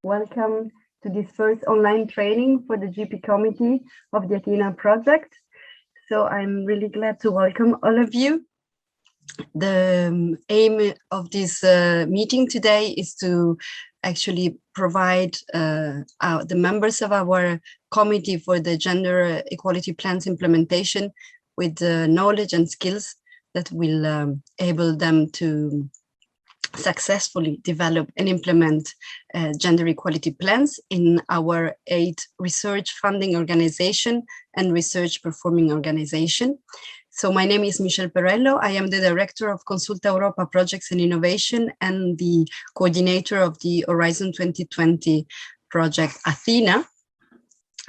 Welcome to this first online training for the GP committee of the ATHENA project. So I'm really glad to welcome all of you. The aim of this meeting today is to actually provide the members of our committee for the gender equality plans implementation with the knowledge and skills that will enable them to successfully develop and implement gender equality plans in our 8 research funding organization and research performing organization. So my name is Michelle Perello. I am the director of Consulta Europa Projects and Innovation and the coordinator of the Horizon 2020 project ATHENA.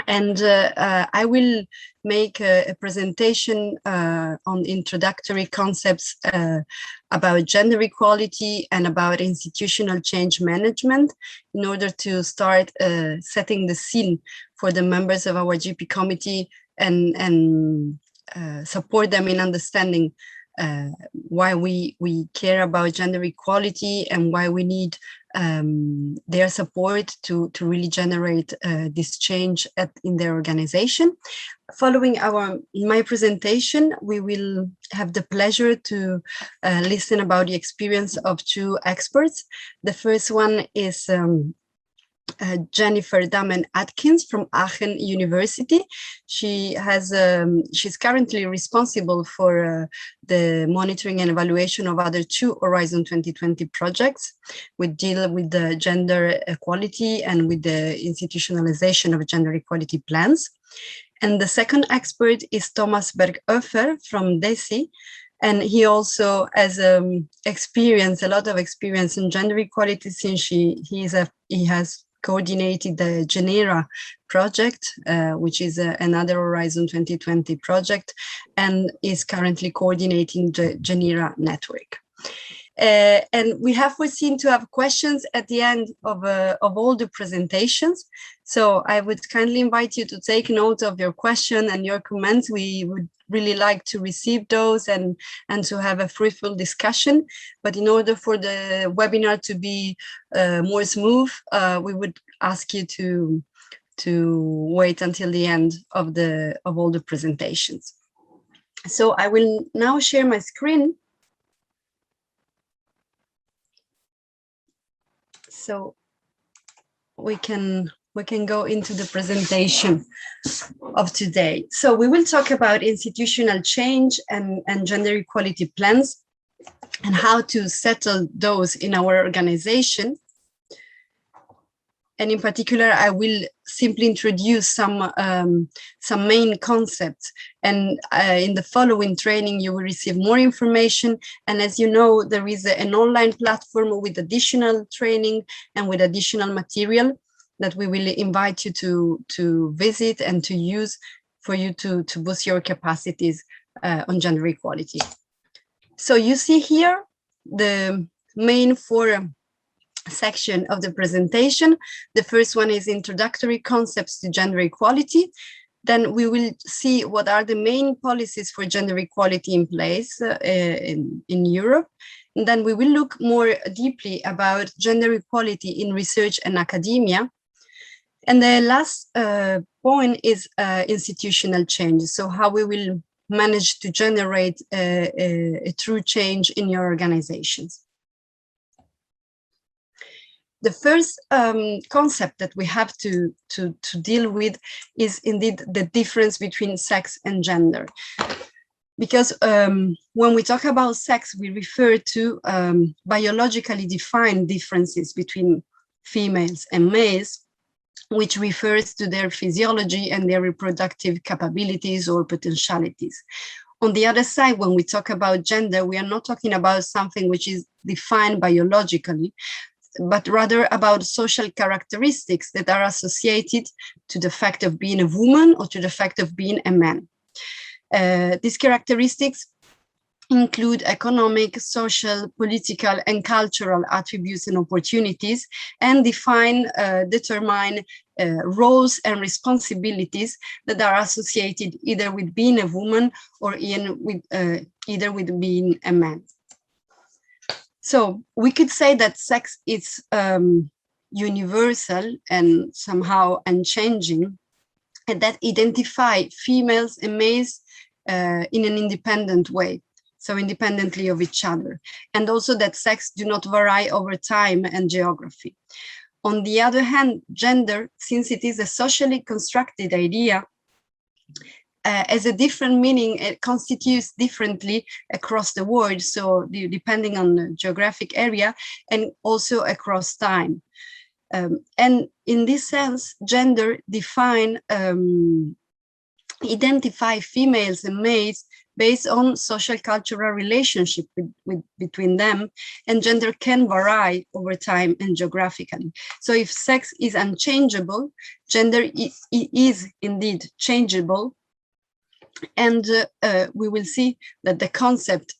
And I will make a presentation on introductory concepts about gender equality and about institutional change management in order to start setting the scene for the members of our GP committee and support them in understanding why we care about gender equality and why we need their support to really generate this change in their organization. Following my presentation, we will have the pleasure to listen about the experience of 2 experts. The first one is Jennifer Dahmen-Atkins from Aachen University. She's currently responsible for the monitoring and evaluation of other 2 Horizon 2020 projects which deal with the gender equality and with the institutionalization of gender equality plans. And the second expert is Thomas Berghofer from DESI. And he also has a lot of experience in gender equality since he has coordinated the Genera project, which is another Horizon 2020 project, and is currently coordinating the Genera network. And we have foreseen to have questions at the end of all the presentations. So I would kindly invite you to take note of your question and your comments. We would really like to receive those and to have a fruitful discussion. But in order for the webinar to be more smooth, we would ask you to wait until the end of all the presentations. So I will now share my screen. So we can go into the presentation of today. So we will talk about institutional change and gender equality plans and how to settle those in our organization. And in particular, I will simply introduce some main concepts. And in the following training, you will receive more information. And as you know, there is an online platform with additional training and with additional material that we will invite you to visit and to use for you to boost your capacities on gender equality. So you see here the main 4 section of the presentation. The first one is introductory concepts to gender equality. Then we will see what are the main policies for gender equality in place in Europe. And then we will look more deeply about gender equality in research and academia. And the last point is institutional change. So how we will manage to generate a true change in your organizations. The first concept that we have to deal with is indeed the difference between sex and gender. Because when we talk about sex, we refer to biologically defined differences between females and males, which refers to their physiology and their reproductive capabilities or potentialities. On the other side, when we talk about gender, we are not talking about something which is defined biologically, but rather about social characteristics that are associated to the fact of being a woman or to the fact of being a man. These characteristics include economic, social, political, and cultural attributes and opportunities, and determine roles and responsibilities that are associated either with being a woman or either with being a man. So we could say that sex is universal and somehow unchanging, and that identify females and males in an independent way, so independently of each other, and also that sex do not vary over time and geography. On the other hand, gender, since it is a socially constructed idea, as a different meaning, it constitutes differently across the world, so depending on the geographic area and also across time. And in this sense, gender identify females and males based on social cultural relationship between them, and gender can vary over time and geographically. So if sex is unchangeable, gender is indeed changeable. And we will see that the concept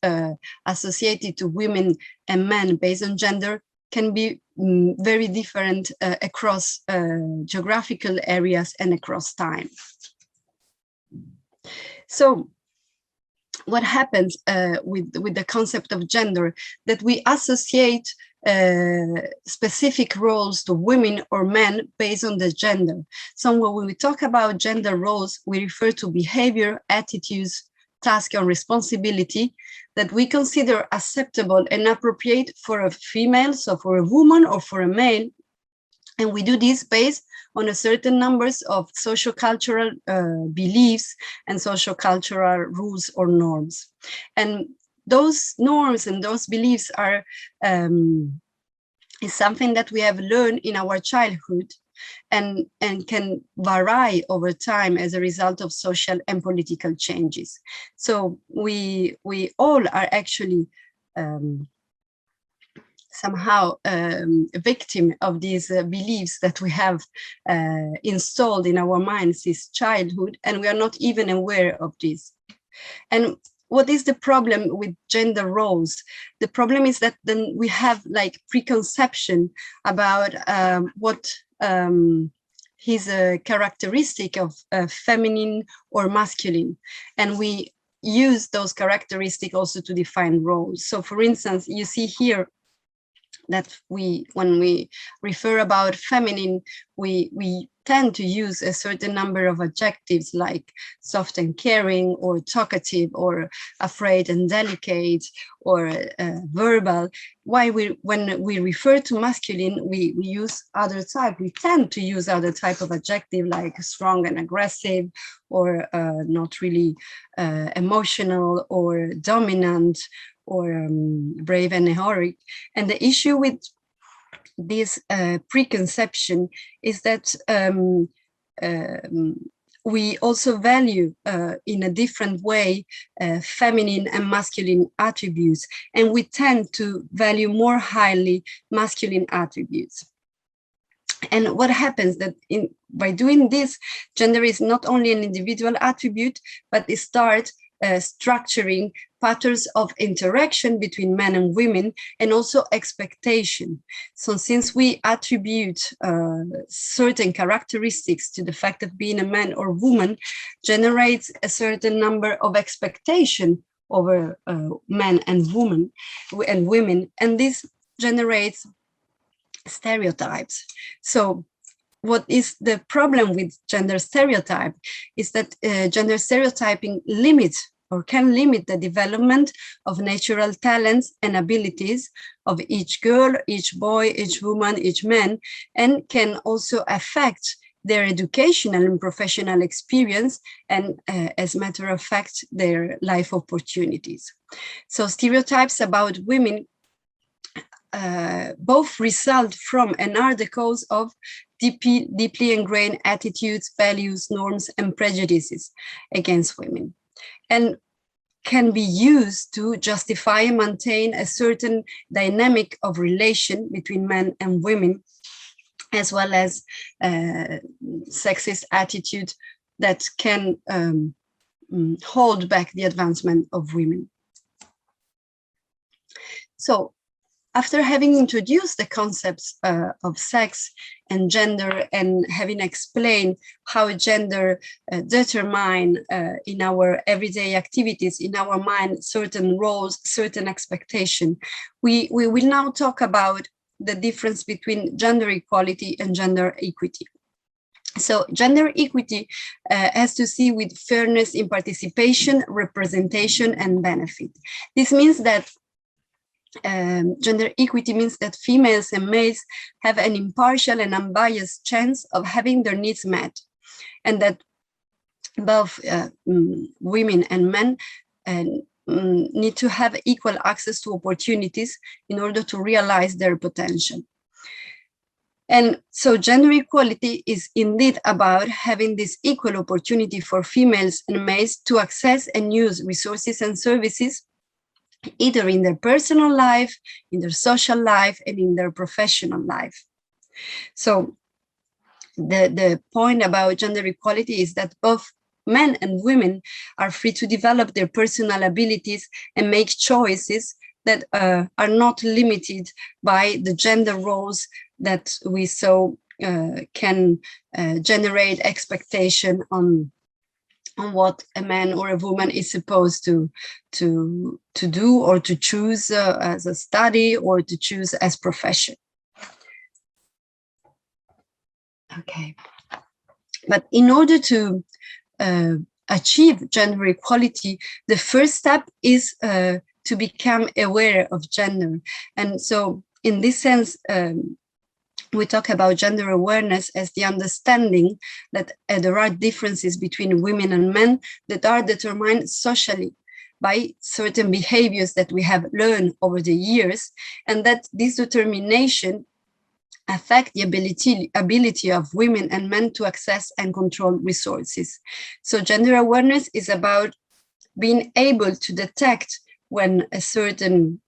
associated to women and men based on gender can be very different across geographical areas and across time. So what happens with the concept of gender, that we associate specific roles to women or men based on the gender. So when we talk about gender roles, we refer to behavior, attitudes, task, and responsibility that we consider acceptable and appropriate for a female, so for a woman or for a male. And we do this based on a certain numbers of social cultural beliefs and social cultural rules or norms. And those norms and those beliefs are is something that we have learned in our childhood and can vary over time as a result of social and political changes. So we all are actually somehow a victim of these beliefs that we have installed in our minds since childhood, and we are not even aware of this. And what is the problem with gender roles? The problem is that then we have like preconception about what is a characteristic of feminine or masculine, and we use those characteristics also to define roles. So for instance, you see here that when we refer about feminine, we tend to use a certain number of adjectives like soft and caring, or talkative, or afraid and delicate, or verbal. When we refer to masculine, we use other type. We tend to use other type of adjective like strong and aggressive, or not really emotional, or dominant, or brave and heroic. And the issue with this preconception is that we also value in a different way feminine and masculine attributes, and we tend to value more highly masculine attributes. And what happens that by doing this, gender is not only an individual attribute, but it starts structuring patterns of interaction between men and women, and also expectation. So since we attribute certain characteristics to the fact of being a man or woman, generates a certain number of expectation over men and women, and this generates stereotypes. So what is the problem with gender stereotype is that gender stereotyping limits or can limit the development of natural talents and abilities of each girl, each boy, each woman, each man, and can also affect their educational and professional experience, and as a matter of fact, their life opportunities. So stereotypes about women both result from and are the cause of deeply ingrained attitudes, values, norms, and prejudices against women, and can be used to justify and maintain a certain dynamic of relation between men and women, as well as sexist attitude that can hold back the advancement of women. So, after having introduced the concepts of sex and gender, and having explained how gender determine in our everyday activities, in our mind, certain roles, certain expectation, we will now talk about the difference between gender equality and gender equity. So gender equity has to see with fairness in participation, representation, and benefit. This means that gender equity means that females and males have an impartial and unbiased chance of having their needs met, and that both women and men need to have equal access to opportunities in order to realize their potential. And so gender equality is indeed about having this equal opportunity for females and males to access and use resources and services, either in their personal life, in their social life, and in their professional life. So the point about gender equality is that both men and women are free to develop their personal abilities and make choices that are not limited by the gender roles that we so can generate expectation on what a man or a woman is supposed to do or to choose as a study or to choose as profession. Okay, but in order to achieve gender equality, the first step is to become aware of gender. And so in this sense, we talk about gender awareness as the understanding that there are differences between women and men that are determined socially by certain behaviors that we have learned over the years, and that this determination affect the ability of women and men to access and control resources. So gender awareness is about being able to detect when a certain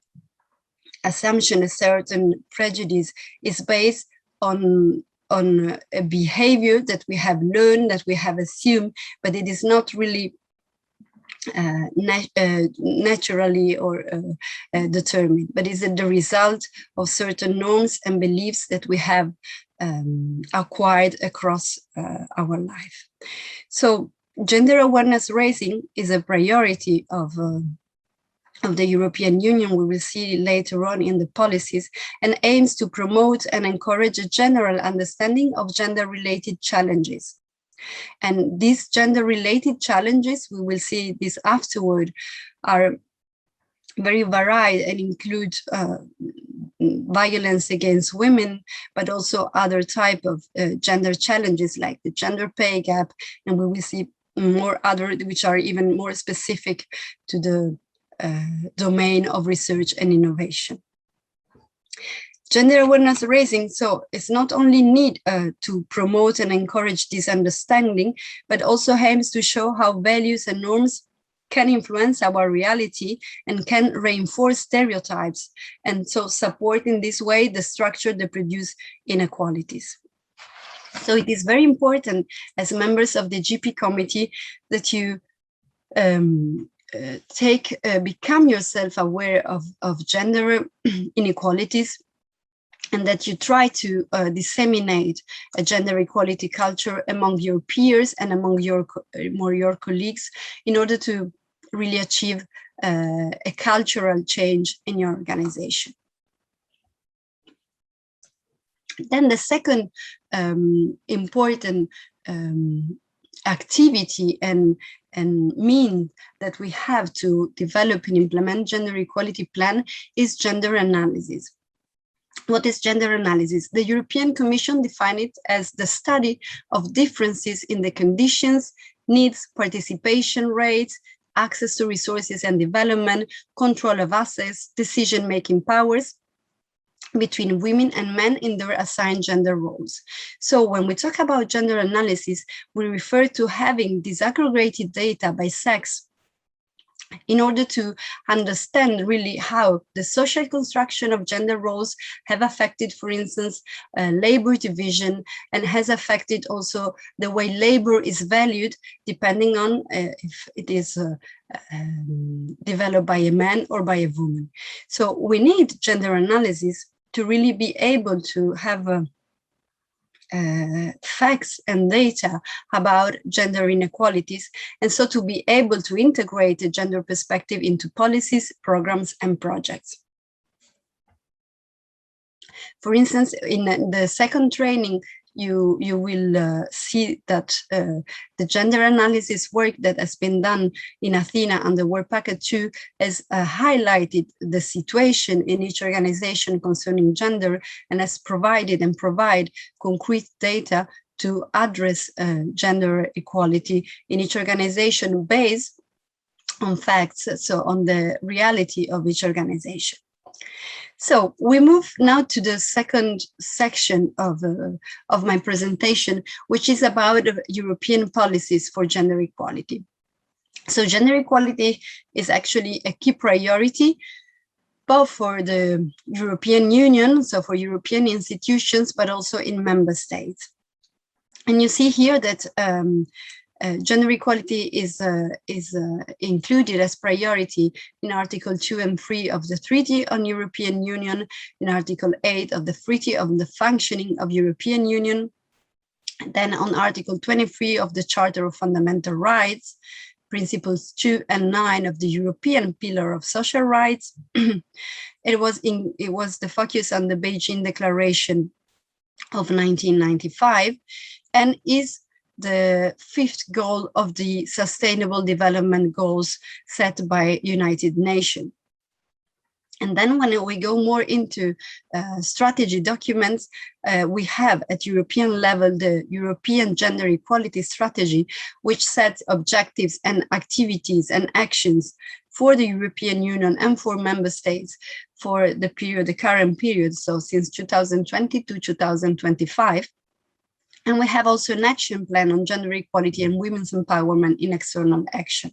assumption, a certain prejudice is based on a behavior that we have learned, that we have assumed, but it is not really naturally or determined, but is the result of certain norms and beliefs that we have acquired across our life. So gender awareness raising is a priority of the European Union. We will see later on in the policies, and aims to promote and encourage a general understanding of gender-related challenges. And these gender-related challenges, we will see this afterward, are very varied and include violence against women, but also other type of gender challenges like the gender pay gap, and we will see more other which are even more specific to the domain of research and innovation. Gender awareness raising, so it's not only need to promote and encourage this understanding, but also aims to show how values and norms can influence our reality and can reinforce stereotypes, and so support in this way the structure that produce inequalities. So it is very important as members of the GP committee that you become yourself aware of gender inequalities, and that you try to disseminate a gender equality culture among your peers and among your colleagues in order to really achieve a cultural change in your organization. Then the second important activity and mean that we have to develop and implement gender equality plan is gender analysis. What is gender analysis? The European Commission defined it as the study of differences in the conditions, needs, participation rates, access to resources and development, control of assets, decision-making powers between women and men in their assigned gender roles. So when we talk about gender analysis, we refer to having disaggregated data by sex in order to understand really how the social construction of gender roles have affected, for instance, labor division, and has affected also the way labor is valued, depending on if it is developed by a man or by a woman. So we need gender analysis to really be able to have facts and data about gender inequalities, and so to be able to integrate a gender perspective into policies, programs, and projects. For instance, in the second training, you will see that the gender analysis work that has been done in Athena and the work packet 2 has highlighted the situation in each organization concerning gender, and has provided and provide concrete data to address gender equality in each organization based on facts, so on the reality of each organization. So we move now to the second section of my presentation, which is about European policies for gender equality. So gender equality is actually a key priority, both for the European Union, so for European institutions, but also in member states. And you see here that gender equality is included as priority in Article 2 and 3 of the Treaty on European Union, in Article 8 of the Treaty on the Functioning of European Union, then on Article 23 of the Charter of Fundamental Rights, Principles 2 and 9 of the European Pillar of Social Rights. It was the focus on the Beijing Declaration of 1995, and is the fifth goal of the Sustainable Development Goals set by United Nations. And then when we go more into strategy documents, we have at European level the European Gender Equality Strategy, which sets objectives and activities and actions for the European Union and for member states for the current period, so since 2020 to 2025. And we have also an action plan on gender equality and women's empowerment in external action.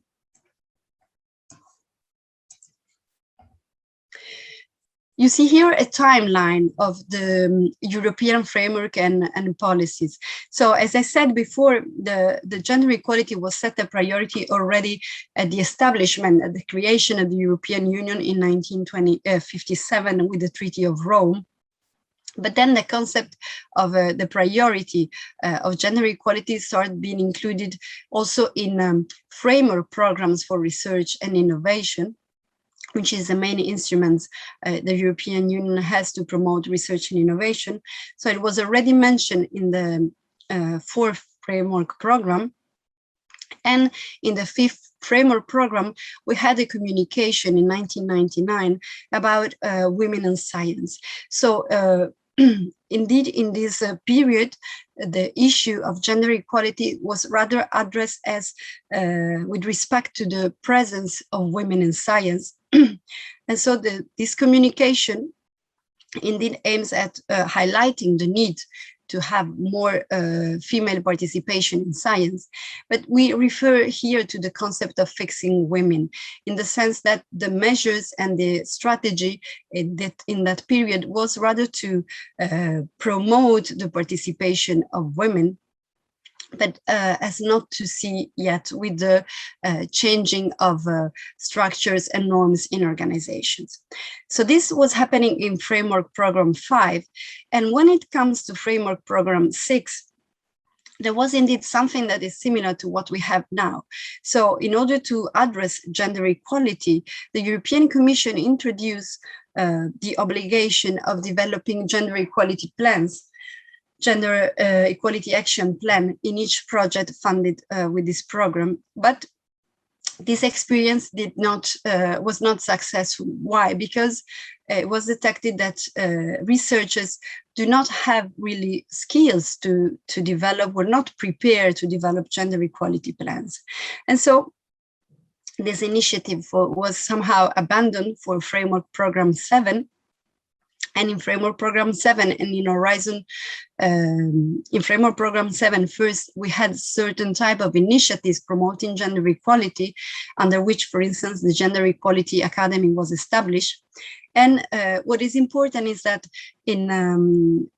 You see here a timeline of the European framework and policies. So as I said before, the gender equality was set a priority already at the establishment, at the creation of the European Union in 1957 with the Treaty of Rome. But then the concept of the priority of gender equality started being included also in framework programs for research and innovation, which is the main instrument the European Union has to promote research and innovation. So it was already mentioned in the fourth framework program. And in the fifth framework program, we had a communication in 1999 about women in science. So indeed, in this period, the issue of gender equality was rather addressed as with respect to the presence of women in science. And so this communication indeed aims at highlighting the need to have more female participation in science. But we refer here to the concept of fixing women, in the sense that the measures and the strategy in that period was rather to promote the participation of women, but as not to see yet with the changing of structures and norms in organizations. So this was happening in Framework Program 5. And when it comes to Framework Program 6, there was indeed something that is similar to what we have now. So in order to address gender equality, the European Commission introduced the obligation of developing gender equality plans, gender equality action plan in each project funded with this program. But this experience was not successful. Why? Because it was detected that researchers do not have really skills to develop, were not prepared to develop gender equality plans. And so this initiative was somehow abandoned for Framework Program 7. And in Framework Program 7 and in Horizon, in Framework Program 7, first, we had certain type of initiatives promoting gender equality, under which, for instance, the Gender Equality Academy was established. And what is important is that in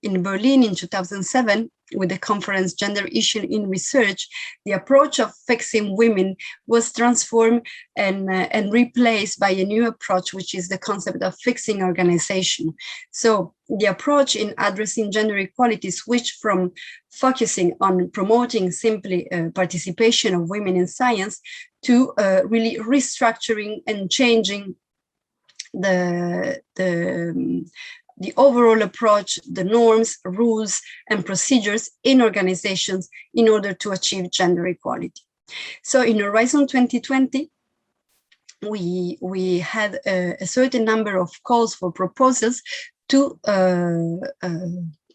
Berlin in 2007, with the conference Gender Issue in Research, the approach of fixing women was transformed and replaced by a new approach, which is the concept of fixing organization. So the approach in addressing gender equality switched from focusing on promoting simply participation of women in science to really restructuring and changing the the overall approach, the norms, rules, and procedures in organizations in order to achieve gender equality. So in Horizon 2020, we had a certain number of calls for proposals to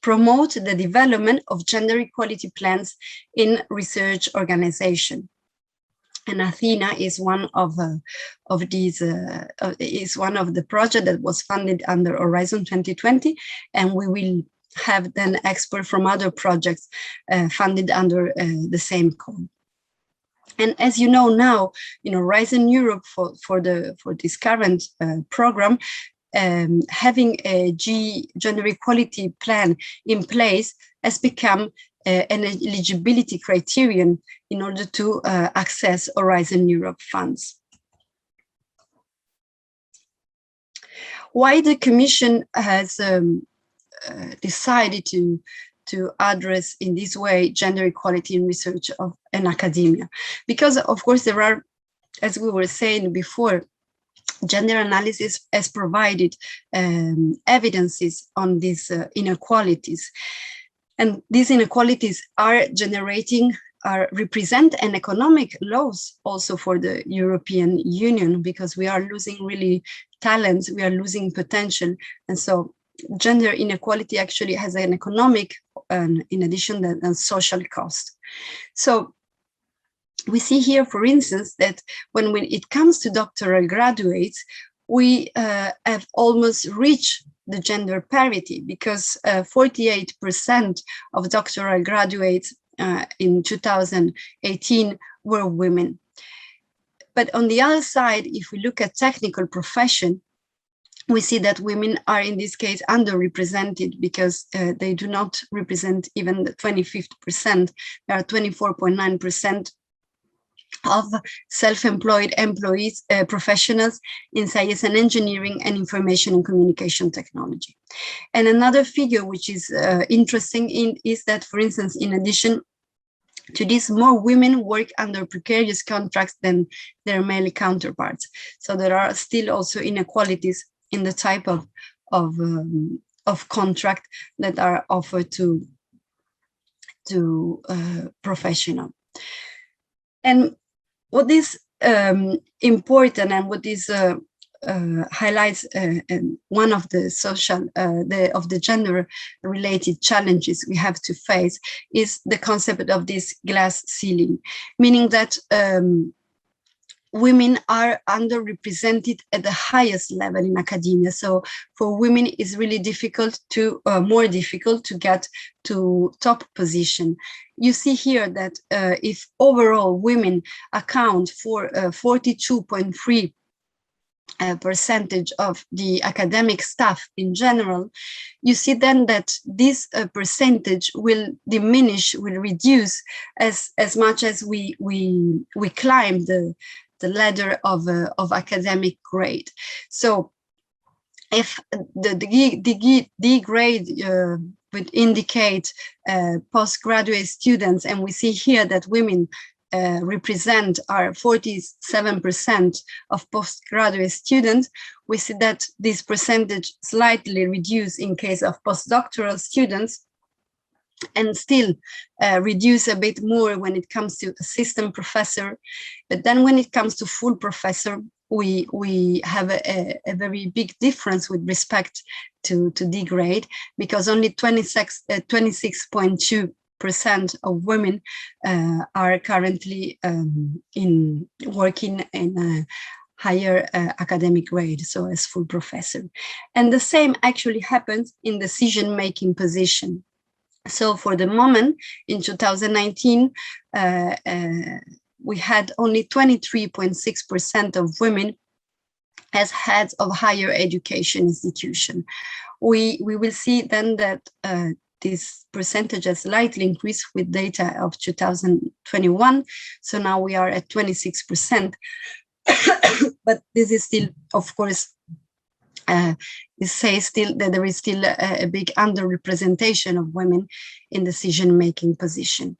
promote the development of gender equality plans in research organization. And ATHENA is one of these is one of the projects that was funded under Horizon 2020, and we will have then experts from other projects funded under the same call. And as you know now, in Horizon Europe for this current program, having a gender equality plan in place has become an eligibility criterion in order to access Horizon Europe funds. Why the Commission has decided to address in this way gender equality in research and academia? Because of course there are, as we were saying before, gender analysis has provided evidences on these inequalities. And these inequalities represent an economic loss also for the European Union, because we are losing really talents, we are losing potential. And so gender inequality actually has an economic, in addition to social cost. So we see here, for instance, that when it comes to doctoral graduates, we have almost reached the gender parity, because 48% of doctoral graduates in 2018 were women. But on the other side, if we look at technical profession, we see that women are in this case underrepresented, because they do not represent even the 25%. There are 24.9% of self-employed employees, professionals in science and engineering and information and communication technology. And another figure which is interesting is that, for instance, in addition to this, more women work under precarious contracts than their male counterparts. So there are still also inequalities in the type of contract that are offered to professional. And what is important, and what is highlights one of the social of the gender related challenges we have to face, is the concept of this glass ceiling, meaning that women are underrepresented at the highest level in academia. So for women, it's really difficult to, more difficult to get to top position. You see here that if overall women account for 42.3% of the academic staff in general, you see then that this percentage will diminish, will reduce as much as we climb the ladder of academic grade. So if the D grade would indicate postgraduate students, and we see here that women represent are 47% of postgraduate students, we see that this percentage slightly reduced in case of postdoctoral students, and still reduce a bit more when it comes to assistant professor. But then when it comes to full professor, we have a very big difference with respect to D grade, because only 26.2% of women are currently working in a higher academic grade, so as full professor. And the same actually happens in decision-making position. So for the moment, in 2019, we had only 23.6% of women as heads of higher education institution. We will see then that this percentage has slightly increased with data of 2021. So now we are at 26%. But this is still, of course, it says still that there is still a big underrepresentation of women in decision-making position.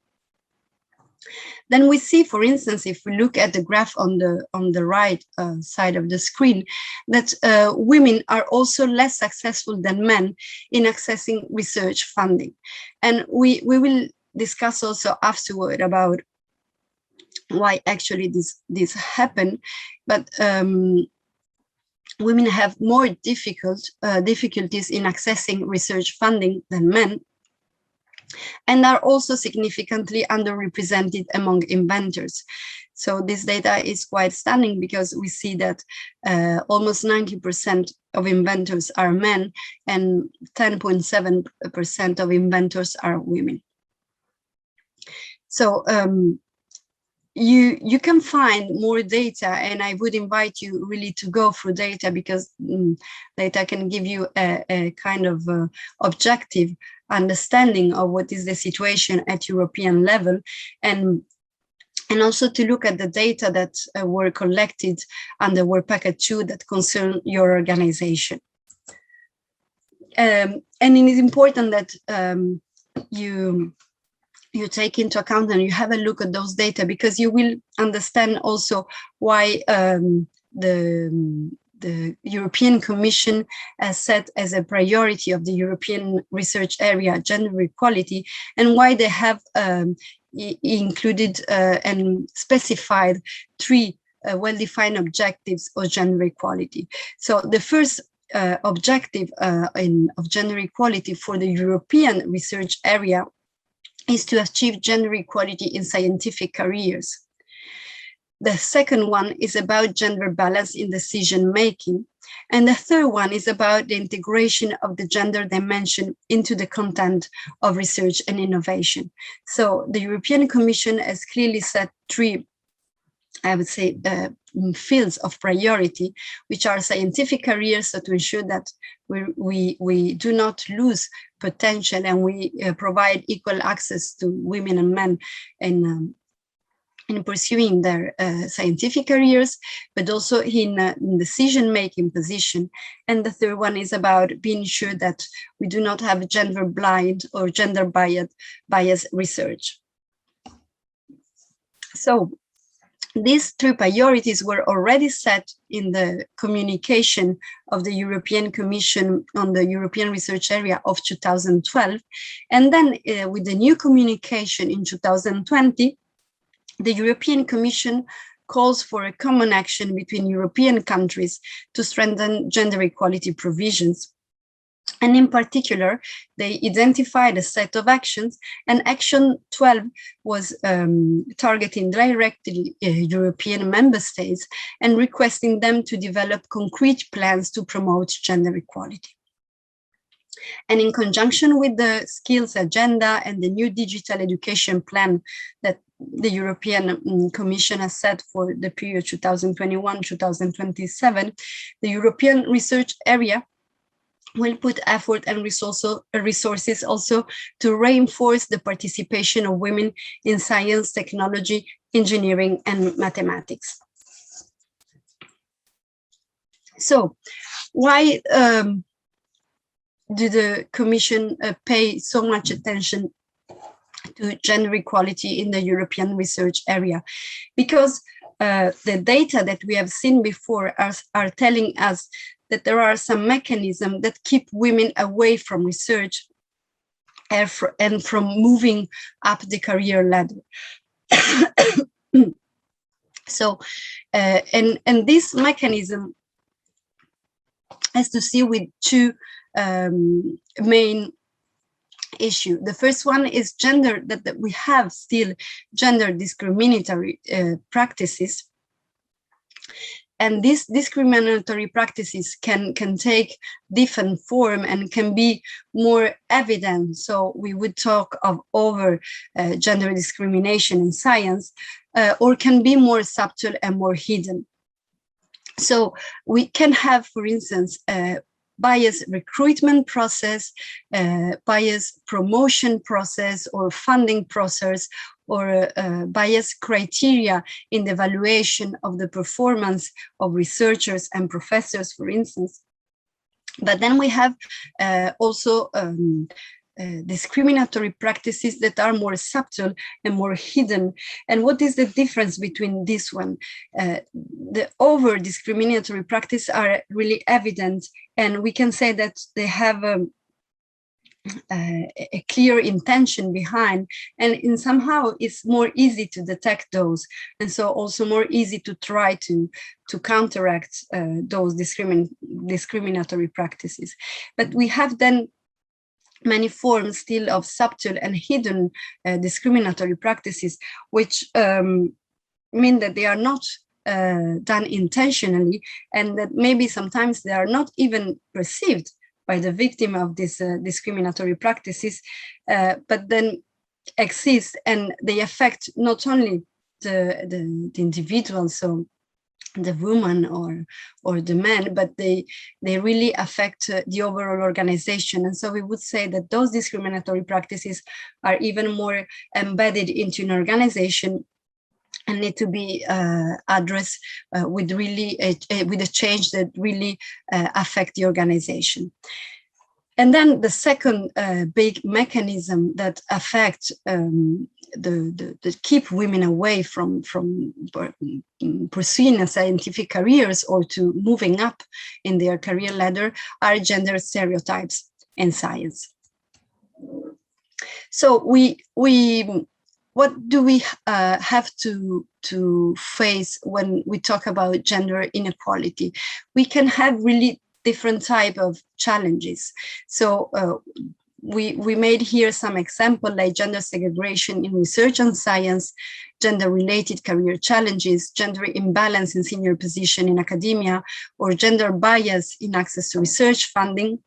Then we see, for instance, if we look at the graph on the right side of the screen, that women are also less successful than men in accessing research funding. And we will discuss also afterward about why actually this happened. But women have more difficulties in accessing research funding than men, and are also significantly underrepresented among inventors. So this data is quite stunning, because we see that almost 90% of inventors are men and 10.7% of inventors are women. So you can find more data, and I would invite you really to go through data, because data can give you a kind of objective understanding of what is the situation at European level, and also to look at the data that were collected under Work Packet 2 that concern your organization. And it is important that you take into account and you have a look at those data, because you will understand also why the European Commission has set as a priority of the European research area gender equality, and why they have included and specified 3 well-defined objectives of gender equality. So the first objective of gender equality for the European research area is to achieve gender equality in scientific careers. The second one is about gender balance in decision making. And the third one is about the integration of the gender dimension into the content of research and innovation. So the European Commission has clearly set 3, I would say, fields of priority, which are scientific careers, so to ensure that we do not lose potential, and we provide equal access to women and men in pursuing their scientific careers, but also in decision-making position. And the third one is about being sure that we do not have gender blind or gender biased research. So these 3 priorities were already set in the communication of the European Commission on the European Research Area of 2012. And then with the new communication in 2020, the European Commission calls for a common action between European countries to strengthen gender equality provisions. And in particular, they identified a set of actions, and Action 12 was targeting directly European member states and requesting them to develop concrete plans to promote gender equality. And in conjunction with the skills agenda and the new digital education plan that the European Commission has set for the period 2021-2027, the European research area will put effort and resources also to reinforce the participation of women in science, technology, engineering, and mathematics. So why do the Commission pay so much attention to gender equality in the European research area? Because the data that we have seen before are telling us that there are some mechanisms that keep women away from research and from moving up the career ladder. So, and this mechanism has to see with 2 main issues. The first one is gender, that we have still gender discriminatory practices. And these discriminatory practices can take different form and can be more evident. So we would talk of over gender discrimination in science, or can be more subtle and more hidden. So we can have, for instance, bias recruitment process, bias promotion process or funding process, or bias criteria in the evaluation of the performance of researchers and professors, for instance. But then we have also discriminatory practices that are more subtle and more hidden. And what is the difference between this one? The over discriminatory practices are really evident, and we can say that they have a clear intention behind, and in somehow it's more easy to detect those, and so also more easy to try to counteract those discriminatory practices. But we have then many forms still of subtle and hidden discriminatory practices, which mean that they are not done intentionally, and that maybe sometimes they are not even perceived by the victim of these discriminatory practices, but then exist, and they affect not only the individual, so the woman or the man, but they really affect the overall organization. And so we would say that those discriminatory practices are even more embedded into an organization and need to be addressed with really with a change that really affect the organization. And then the second big mechanism that affects the keep women away from pursuing scientific careers or to moving up in their career ladder are gender stereotypes in science. So what do we have to face when we talk about gender inequality? We can have really different type of challenges. So we made here some example like gender segregation in research and science, gender-related career challenges, gender imbalance in senior position in academia, or gender bias in access to research funding,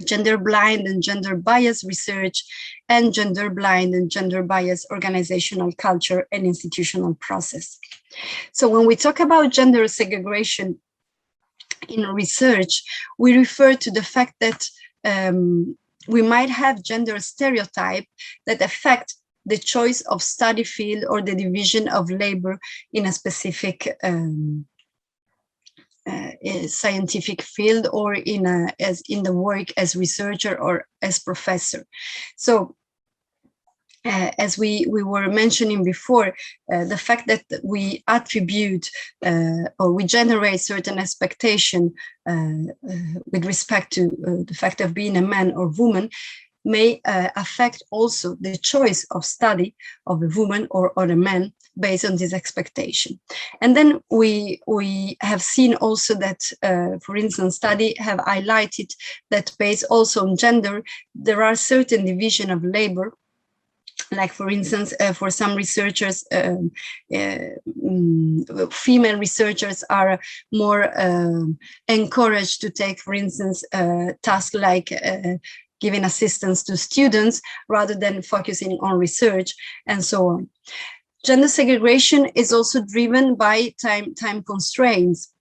gender blind and gender bias research, and gender blind and gender bias organizational culture and institutional process. So when we talk about gender segregation in research, we refer to the fact that we might have gender stereotype that affect the choice of study field or the division of labor in a specific scientific field, or in the work as researcher or as professor. So as we were mentioning before, the fact that we attribute or we generate certain expectation with respect to the fact of being a man or woman may affect also the choice of study of a woman or a man based on this expectation. And then we have seen also that, for instance, studies have highlighted that based also on gender, there are certain division of labor. Like, for instance, for some researchers, female researchers are more encouraged to take, for instance, tasks like giving assistance to students rather than focusing on research, and so on. Gender segregation is also driven by time constraints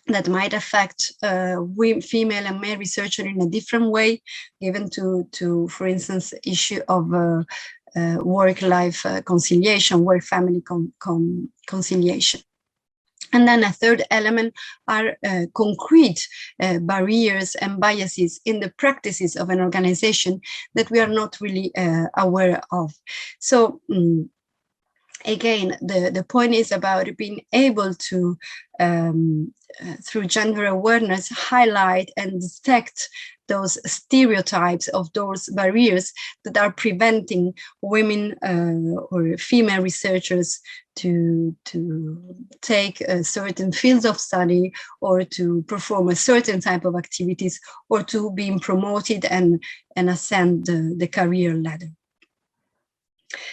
that might affect female and male researchers in a different way, given to for instance, issue of work-life conciliation, work-family conciliation. And then a third element are concrete barriers and biases in the practices of an organization that we are not really aware of. So again, the point is about being able to, through gender awareness, highlight and detect those stereotypes of those barriers that are preventing women or female researchers to take certain fields of study, or to perform a certain type of activities, or to being promoted and ascend the career ladder.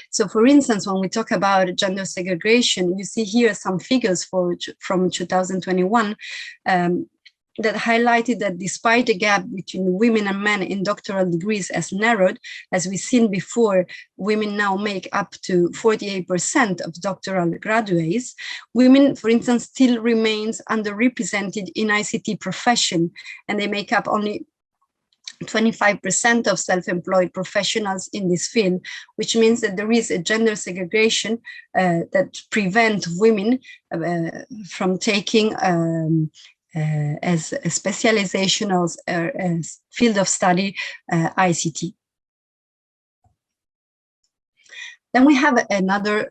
So, for instance, when we talk about gender segregation, you see here some figures from 2021 that highlighted that despite the gap between women and men in doctoral degrees has narrowed, as we've seen before, women now make up to 48% of doctoral graduates. Women, for instance, still remains underrepresented in ICT profession, and they make up only 25% of self-employed professionals in this field, which means that there is a gender segregation that prevents women from taking as a specialization or as field of study ICT. Then we have another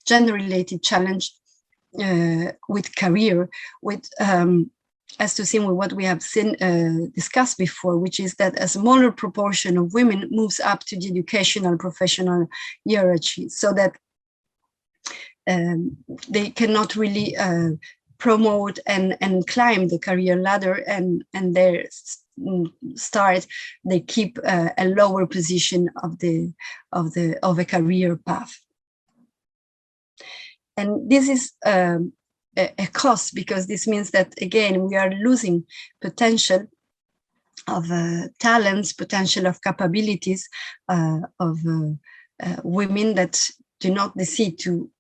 gender-related challenge with career, with as to see with what we have seen discussed before, which is that a smaller proportion of women moves up to the educational professional hierarchy, so that they cannot really promote and climb the career ladder, and their start, they keep a lower position of a career path. And this is a cost, because this means that, again, we are losing potential of talents, potential of capabilities of women that do not decide to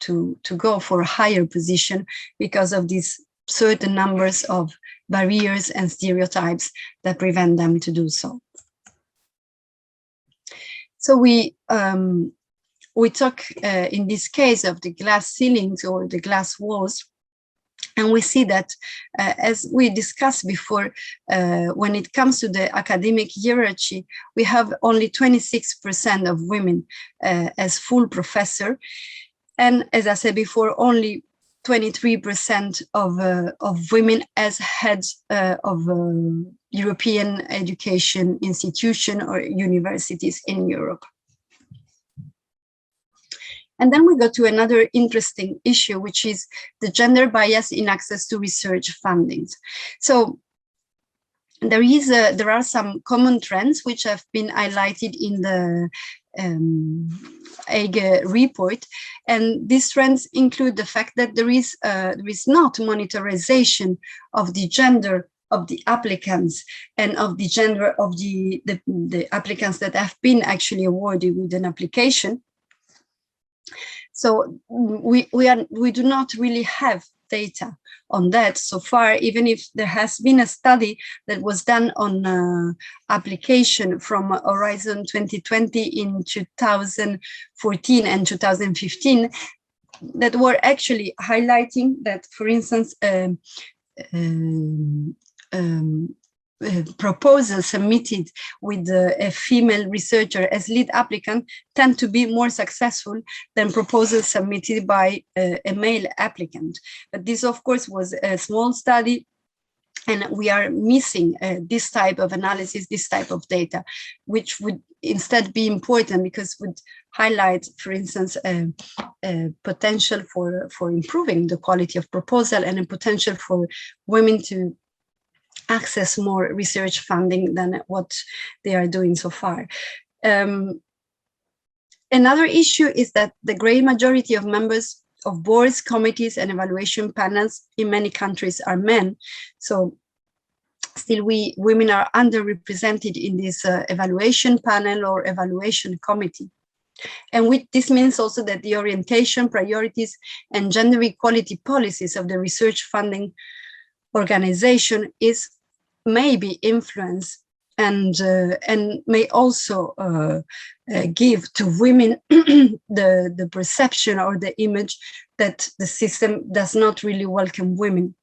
go for a higher position because of these certain numbers of barriers and stereotypes that prevent them to do so. So we talk in this case of the glass ceilings or the glass walls, and we see that, as we discussed before, when it comes to the academic hierarchy, we have only 26% of women as full professor, and as I said before, only 23% of women as heads of European education institution or universities in Europe. And then we go to another interesting issue, which is the gender bias in access to research fundings. So there are some common trends which have been highlighted in the AGE report, and these trends include the fact that there is not monitorization of the gender of the applicants and of the gender of the applicants that have been actually awarded with an application. So we do not really have data on that so far, even if there has been a study that was done on application from Horizon 2020 in 2014 and 2015 that were actually highlighting that, for instance, proposals submitted with a female researcher as lead applicant tend to be more successful than proposals submitted by a male applicant. But this, of course, was a small study, and we are missing this type of analysis, this type of data, which would instead be important because would highlight, for instance, potential for improving the quality of proposal and a potential for women to access more research funding than what they are doing so far. Another issue is that the great majority of members of boards, committees, and evaluation panels in many countries are men. So still women are underrepresented in this evaluation panel or evaluation committee. And this means also that the orientation, priorities, and gender equality policies of the research funding organization may be influenced and may also give to women the perception or the image that the system does not really welcome women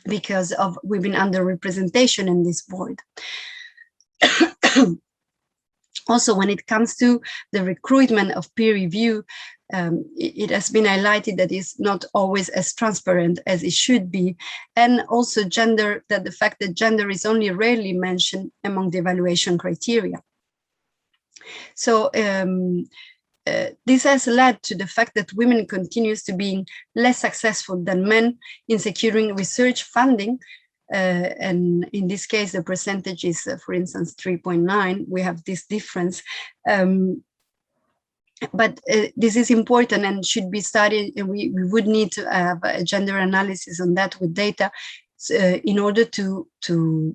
because of women underrepresentation in this board. Also, when it comes to the recruitment of peer review, it has been highlighted that it's not always as transparent as it should be, and also the fact that gender is only rarely mentioned among the evaluation criteria. So this has led to the fact that women continues to be less successful than men in securing research funding. And in this case, the percentage is, for instance, 3.9. We have this difference. But this is important and should be studied. We would need to have a gender analysis on that with data in order to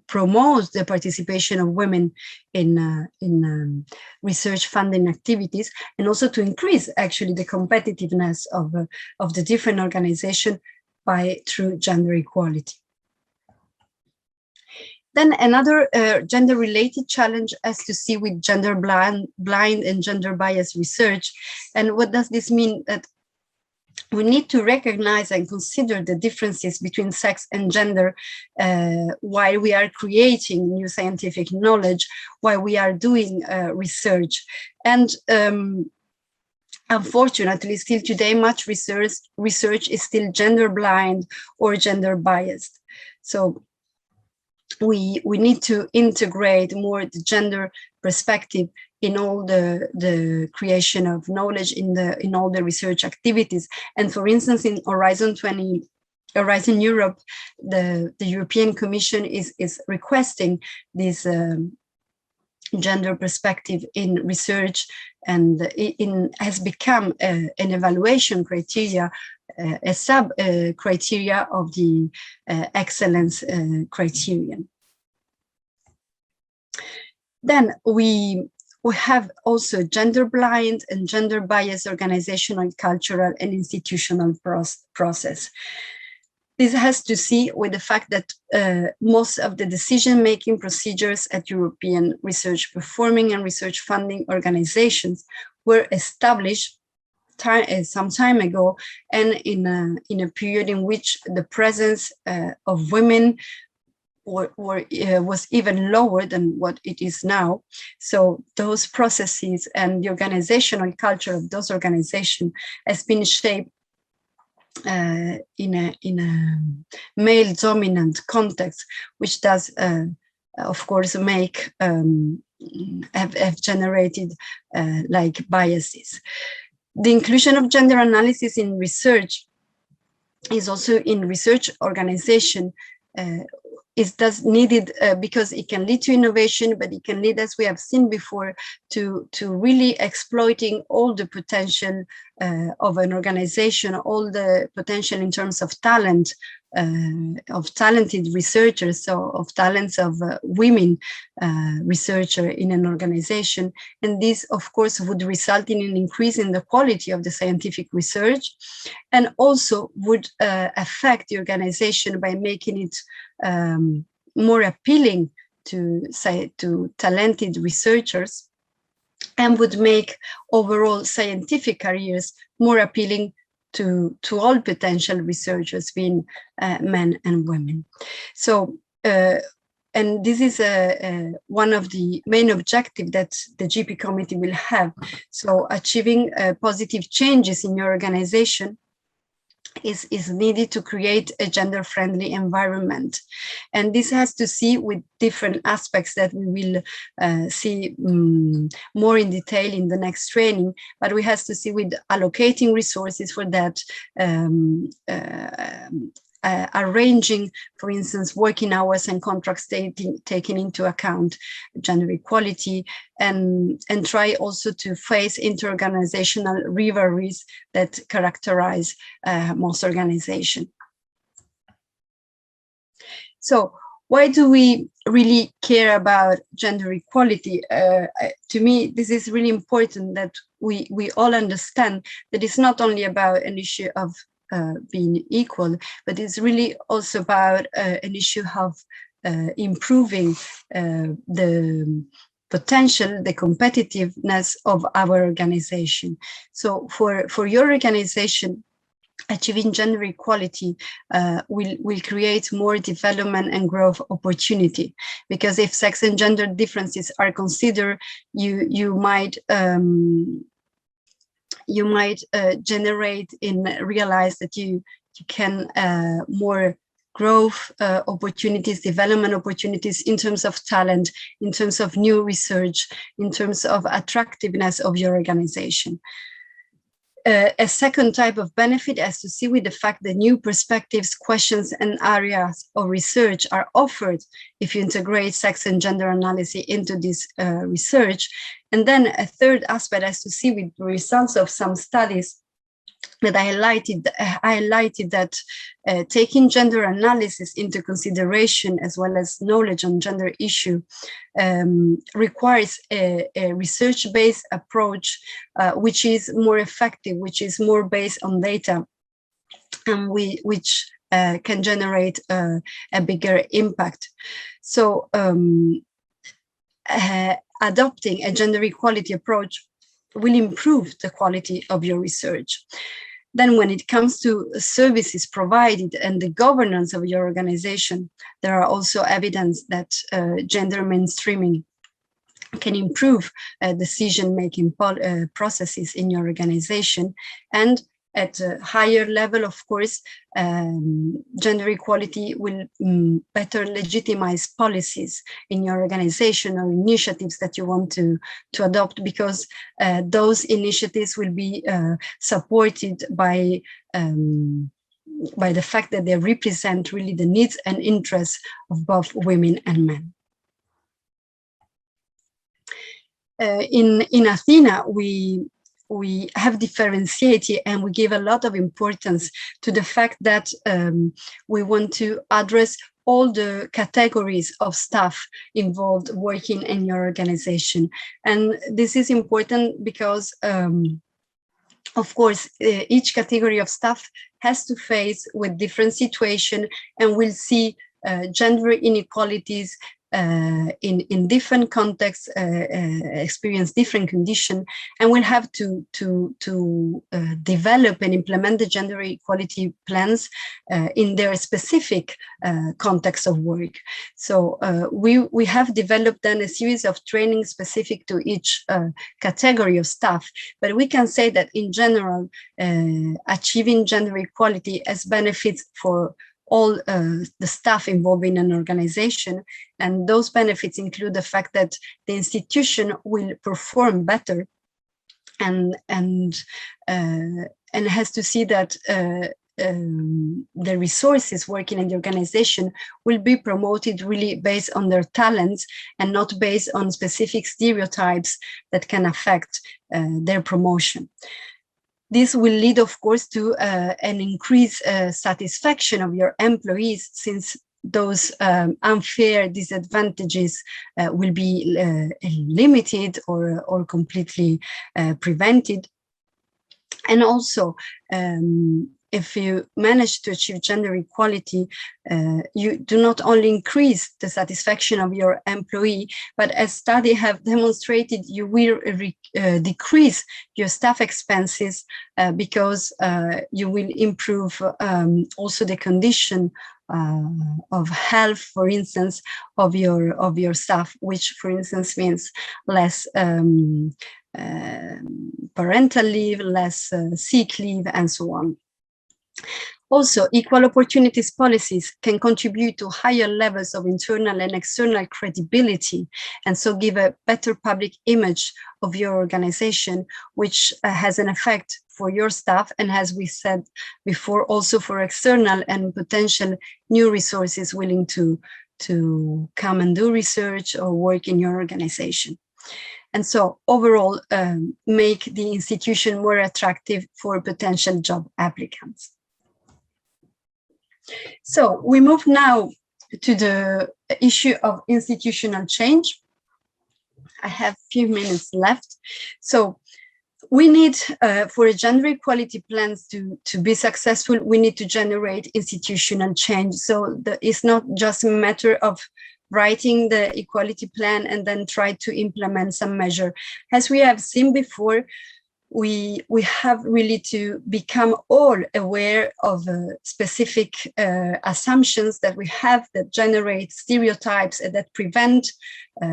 promote the participation of women in research funding activities, and also to increase actually the competitiveness of the different organizations through gender equality. Then another gender-related challenge has to see with gender blind and gender bias research. And what does this mean? That we need to recognize and consider the differences between sex and gender while we are creating new scientific knowledge, while we are doing research. And unfortunately, still today, much research is still gender blind or gender biased. So we need to integrate more the gender perspective in all the creation of knowledge in all the research activities. And for instance, in Horizon Europe, the European Commission is requesting this gender perspective in research, and has become an evaluation criteria, a sub criteria of the excellence criterion. Then we have also gender blind and gender biased organizational, cultural, and institutional process. This has to see with the fact that most of the decision-making procedures at European research performing and research funding organizations were established some time ago, and in a period in which the presence of women was even lower than what it is now. So those processes and the organizational culture of those organizations has been shaped in a male dominant context, which does of course make have generated like biases. The inclusion of gender analysis in research is also in research organization is thus needed because it can lead to innovation, but it can lead, as we have seen before, to really exploiting all the potential of an organization, all the potential in terms of talent, of talented researchers, so of talents of women researcher in an organization. And this, of course, would result in an increase in the quality of the scientific research, and also would affect the organization by making it more appealing to talented researchers, and would make overall scientific careers more appealing to all potential researchers, being men and women. So, and this is one of the main objectives that the GP committee will have. So achieving positive changes in your organization is needed to create a gender-friendly environment. And this has to see with different aspects that we will see more in detail in the next training, but we have to see with allocating resources for that, arranging, for instance, working hours and contracts taking into account gender equality, and try also to face interorganizational rivalries that characterize most organizations. So why do we really care about gender equality? To me, this is really important that we all understand that it's not only about an issue of being equal, but it's really also about an issue of improving the potential, the competitiveness of our organization. So for your organization, achieving gender equality will create more development and growth opportunity, because if sex and gender differences are considered, you might generate and realize that you can more growth opportunities, development opportunities in terms of talent, in terms of new research, in terms of attractiveness of your organization. A second type of benefit has to see with the fact that new perspectives, questions, and areas of research are offered if you integrate sex and gender analysis into this research. And then a third aspect has to see with the results of some studies that I highlighted that taking gender analysis into consideration, as well as knowledge on gender issue, requires a research-based approach, which is more effective, which is more based on data, and which can generate a bigger impact. So adopting a gender equality approach will improve the quality of your research. Then when it comes to services provided and the governance of your organization, there are also evidence that gender mainstreaming can improve decision-making processes in your organization. And at a higher level, of course, gender equality will better legitimize policies in your organization or initiatives that you want to adopt, because those initiatives will be supported by the fact that they represent really the needs and interests of both women and men. In ATHENA, we have differentiated, and we give a lot of importance to the fact that we want to address all the categories of staff involved working in your organization. And this is important because, of course, each category of staff has to face with different situations, and we'll see gender inequalities in different contexts, experience different conditions, and we'll have to develop and implement the gender equality plans in their specific context of work. So we have developed then a series of training specific to each category of staff, but we can say that in general, achieving gender equality has benefits for all the staff involved in an organization. And those benefits include the fact that the institution will perform better and has to see that the resources working in the organization will be promoted really based on their talents and not based on specific stereotypes that can affect their promotion. This will lead, of course, to an increased satisfaction of your employees, since those unfair disadvantages will be limited or completely prevented. And also, if you manage to achieve gender equality, you do not only increase the satisfaction of your employee, but as studies have demonstrated, you will decrease your staff expenses because you will improve also the condition of health, for instance, of your staff, which, for instance, means less parental leave, less sick leave, and so on. Also, equal opportunities policies can contribute to higher levels of internal and external credibility, and so give a better public image of your organization, which has an effect for your staff, and as we said before, also for external and potential new resources willing to come and do research or work in your organization. And so overall, make the institution more attractive for potential job applicants. So we move now to the issue of institutional change. I have a few minutes left. So we need, for gender equality plans to be successful, we need to generate institutional change. So it's not just a matter of writing the equality plan and then try to implement some measure. As we have seen before, we have really to become all aware of specific assumptions that we have that generate stereotypes and that prevent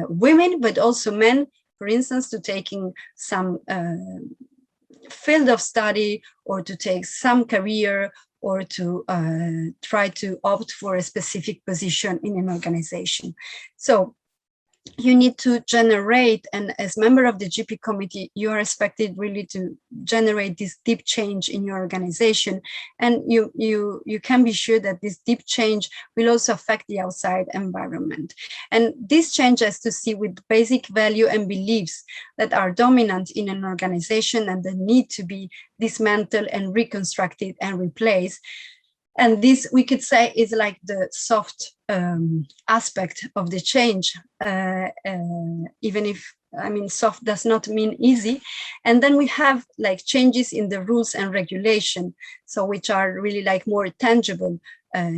women, but also men, for instance, to taking some field of study or to take some career or to try to opt for a specific position in an organization. So you need to generate, and as member of the GP committee, you are expected really to generate this deep change in your organization. And you can be sure that this deep change will also affect the outside environment. And this change has to see with basic value and beliefs that are dominant in an organization and that need to be dismantled and reconstructed and replaced. And this, we could say, is like the soft aspect of the change, even if, I mean, soft does not mean easy. And then we have like changes in the rules and regulation, so which are really like more tangible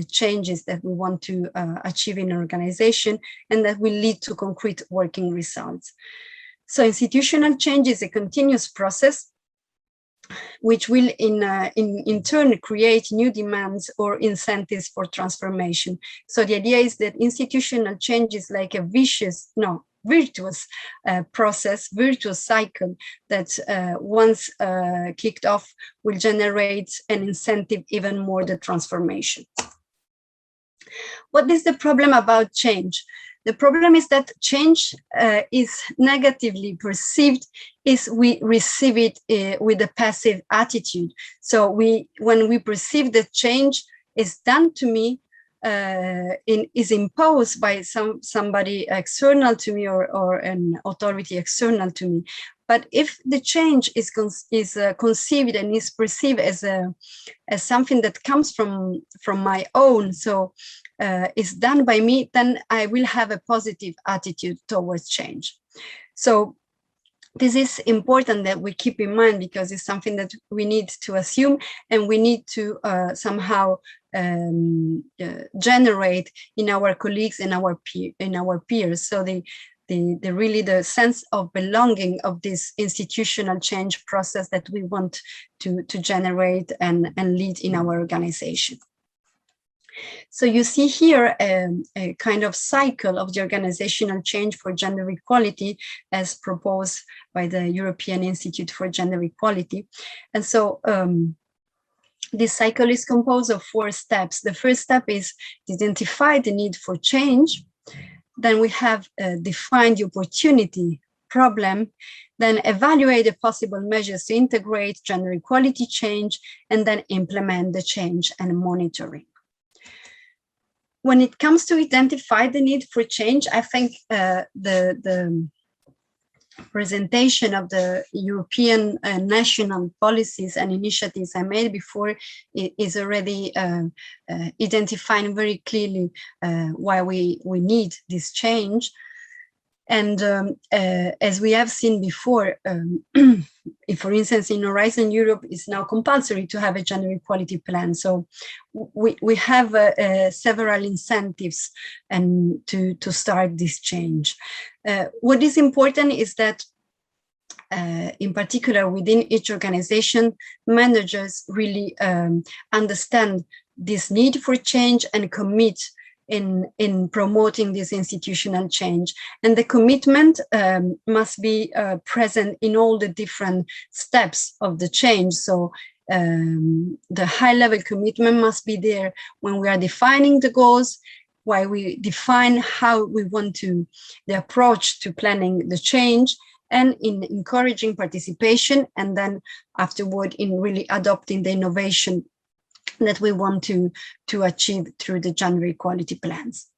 changes that we want to achieve in an organization and that will lead to concrete working results. So institutional change is a continuous process which will in turn create new demands or incentives for transformation. So the idea is that institutional change is like a vicious, no, virtuous process, virtuous cycle that once kicked off will generate an incentive even more the transformation. What is the problem about change? The problem is that change is negatively perceived if we receive it with a passive attitude. So when we perceive that change is done to me, is imposed by somebody external to me or an authority external to me. But if the change is conceived and is perceived as something that comes from my own, so is done by me, then I will have a positive attitude towards change. So this is important that we keep in mind, because it's something that we need to assume and we need to somehow generate in our colleagues and in our peers. So really the sense of belonging of this institutional change process that we want to generate and lead in our organization. So you see here a kind of cycle of the organizational change for gender equality as proposed by the European Institute for Gender Equality. And so this cycle is composed of 4 steps. The first step is to identify the need for change. Then we have defined the opportunity problem, then evaluate the possible measures to integrate gender equality change, and then implement the change and monitoring. When it comes to identify the need for change, I think the presentation of the European national policies and initiatives I made before is already identifying very clearly why we need this change. And as we have seen before, if, for instance, in Horizon Europe, it's now compulsory to have a gender equality plan. So we have several incentives and to start this change. What is important is that, in particular, within each organization, managers really understand this need for change and commit in promoting this institutional change. And the commitment must be present in all the different steps of the change. So the high-level commitment must be there when we are defining the goals, while we define how we want the approach to planning the change, and in encouraging participation, and then afterward in really adopting the innovation that we want to achieve through the gender equality plans.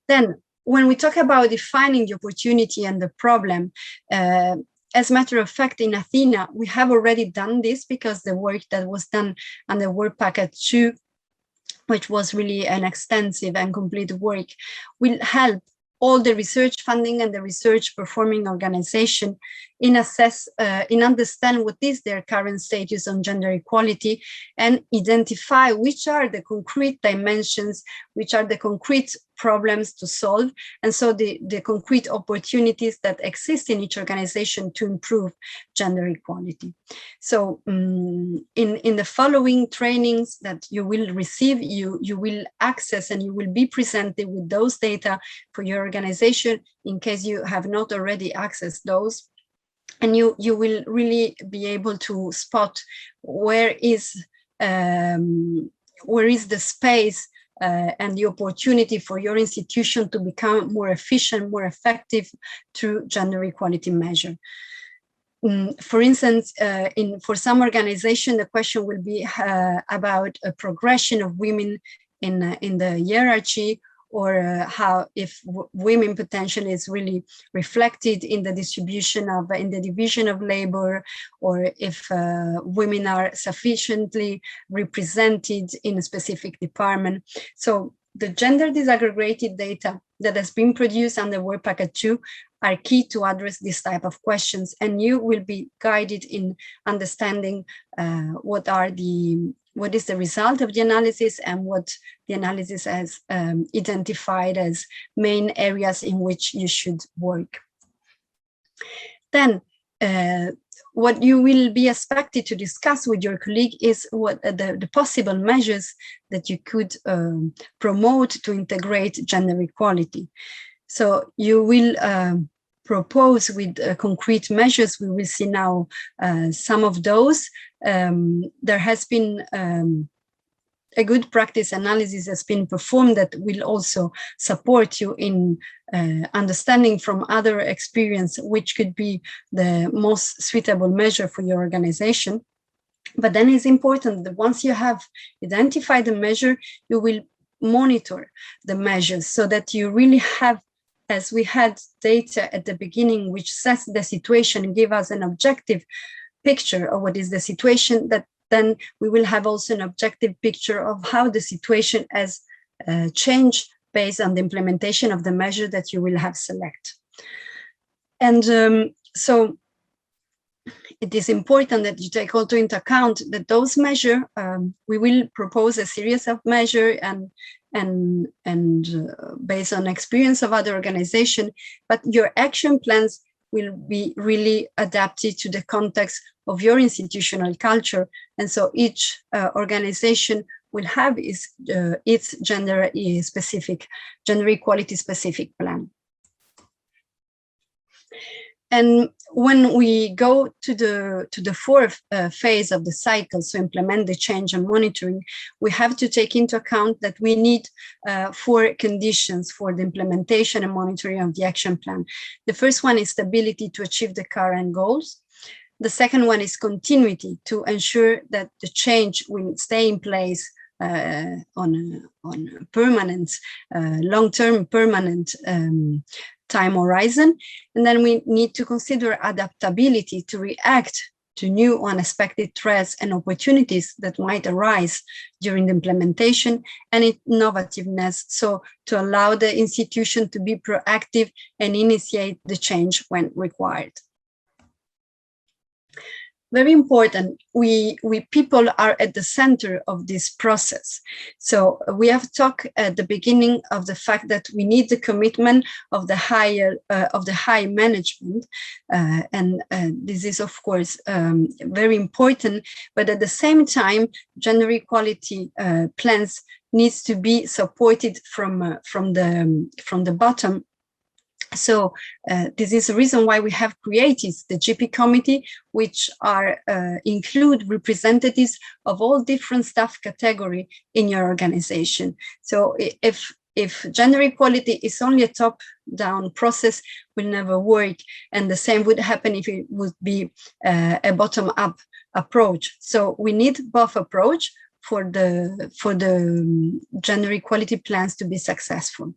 Then, when we talk about defining the opportunity and the problem, as a matter of fact, in ATHENA, we have already done this, because the work that was done under Work Package 2, which was really an extensive and complete work, will help all the research funding and the research performing organization in understand what is their current status on gender equality, and identify which are the concrete dimensions, which are the concrete problems to solve, and so the concrete opportunities that exist in each organization to improve gender equality. So in the following trainings that you will receive, you will access and you will be presented with those data for your organization in case you have not already accessed those. And you will really be able to spot where is the space and the opportunity for your institution to become more efficient, more effective through gender equality measure. For instance, for some organization, the question will be about a progression of women in the hierarchy, or how if women potential is really reflected in the distribution of, in the division of labor, or if women are sufficiently represented in a specific department. So the gender disaggregated data that has been produced under Work Package 2 are key to address this type of questions, and you will be guided in understanding what is the result of the analysis and what the analysis has identified as main areas in which you should work. Then what you will be expected to discuss with your colleague is what the possible measures that you could promote to integrate gender equality. So you will propose with concrete measures. We will see now some of those. There has been a good practice analysis has been performed that will also support you in understanding from other experience which could be the most suitable measure for your organization. But then it's important that once you have identified the measure, you will monitor the measures so that you really have, as we had data at the beginning, which sets the situation and give us an objective picture of what is the situation, that then we will have also an objective picture of how the situation has changed based on the implementation of the measure that you will have select. And so it is important that you take also into account that those measures, we will propose a series of measures and based on experience of other organizations, but your action plans will be really adapted to the context of your institutional culture. And so each organization will have its gender equality specific plan. And when we go to the fourth phase of the cycle, so implement the change and monitoring, we have to take into account that we need 4 conditions for the implementation and monitoring of the action plan. The first one is stability to achieve the current goals. The second one is continuity to ensure that the change will stay in place on a permanent, long-term permanent time horizon. And then we need to consider adaptability to react to new unexpected threats and opportunities that might arise during the implementation, and innovativeness, so to allow the institution to be proactive and initiate the change when required. Very important, we people are at the center of this process. So we have talked at the beginning of the fact that we need the commitment of the high management, and this is of course very important. But at the same time, gender equality plans needs to be supported from the bottom. So this is the reason why we have created the GP committee, which include representatives of all different staff category in your organization. So if gender equality is only a top-down process, will never work, and the same would happen if it would be a bottom-up approach. So we need both approach for the gender equality plans to be successful.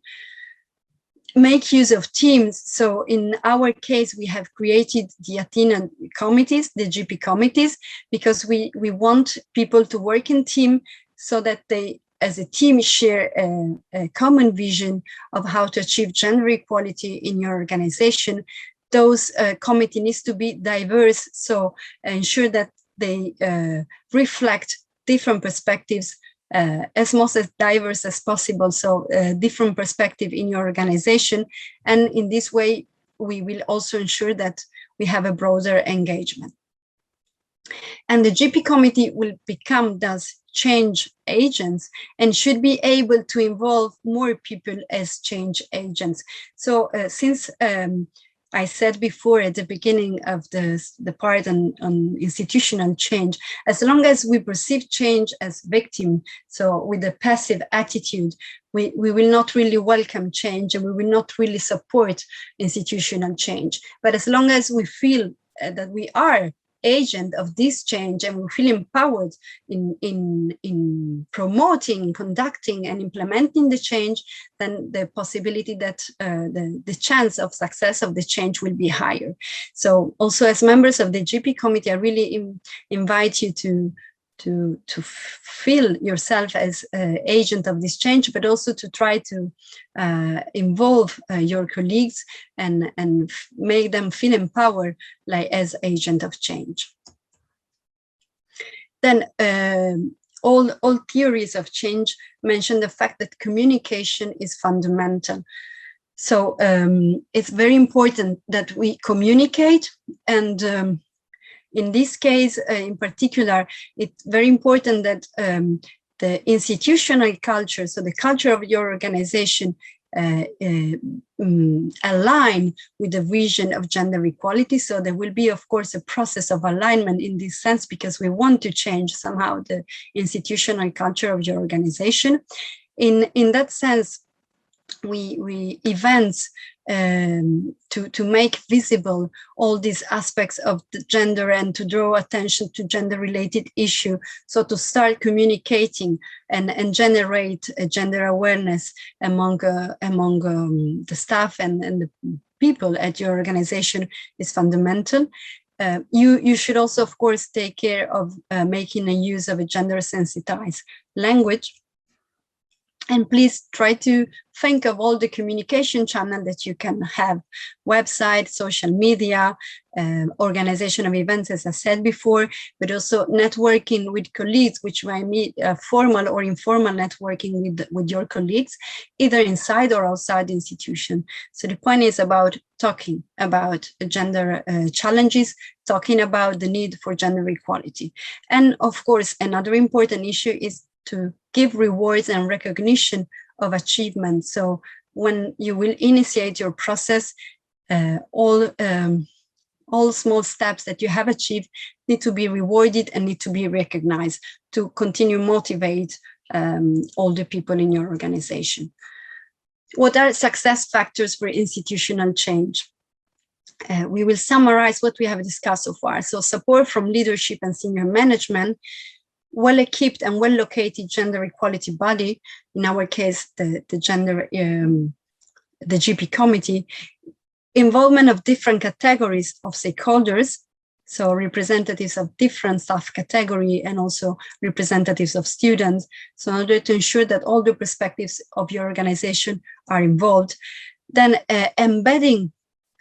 Make use of teams. So in our case, we have created the ATHENA committees, the GP committees, because we want people to work in team so that they, as a team, share a common vision of how to achieve gender equality in your organization. Those committee needs to be diverse, so ensure that they reflect different perspectives, as most as diverse as possible, so different perspective in your organization. And in this way, we will also ensure that we have a broader engagement. And the GP committee will become thus change agents and should be able to involve more people as change agents. So since I said before at the beginning of the part on institutional change, as long as we perceive change as victim, so with a passive attitude, we will not really welcome change and we will not really support institutional change. But as long as we feel that we are agent of this change and we feel empowered in promoting, conducting and implementing the change, then the possibility that the chance of success of the change will be higher. So also as members of the GP committee, I really invite you to feel yourself as agent of this change, but also to try to involve your colleagues and make them feel empowered, like as agent of change. Then all theories of change mention the fact that communication is fundamental. So it's very important that we communicate, and in this case, in particular, it's very important that the institutional culture, so the culture of your organization, align with the vision of gender equality. So there will be, of course, a process of alignment in this sense, because we want to change somehow the institutional culture of your organization. In that sense, we events to make visible all these aspects of the gender and to draw attention to gender-related issue. So to start communicating and generate a gender awareness among the staff and the people at your organization is fundamental. You should also, of course, take care of making a use of a gender-sensitized language. And please try to think of all the communication channels that you can have: website, social media, organization of events, as I said before, but also networking with colleagues, which might meet formal or informal networking with your colleagues, either inside or outside the institution. So the point is about talking about gender challenges, talking about the need for gender equality. And of course, another important issue is to give rewards and recognition of achievement. So when you will initiate your process, all small steps that you have achieved need to be rewarded and need to be recognized to continue motivate all the people in your organization. What are success factors for institutional change? We will summarize what we have discussed so far. So support from leadership and senior management, well-equipped and well-located gender equality body, in our case, the GP committee, involvement of different categories of stakeholders, so representatives of different staff category and also representatives of students, so in order to ensure that all the perspectives of your organization are involved. Then embedding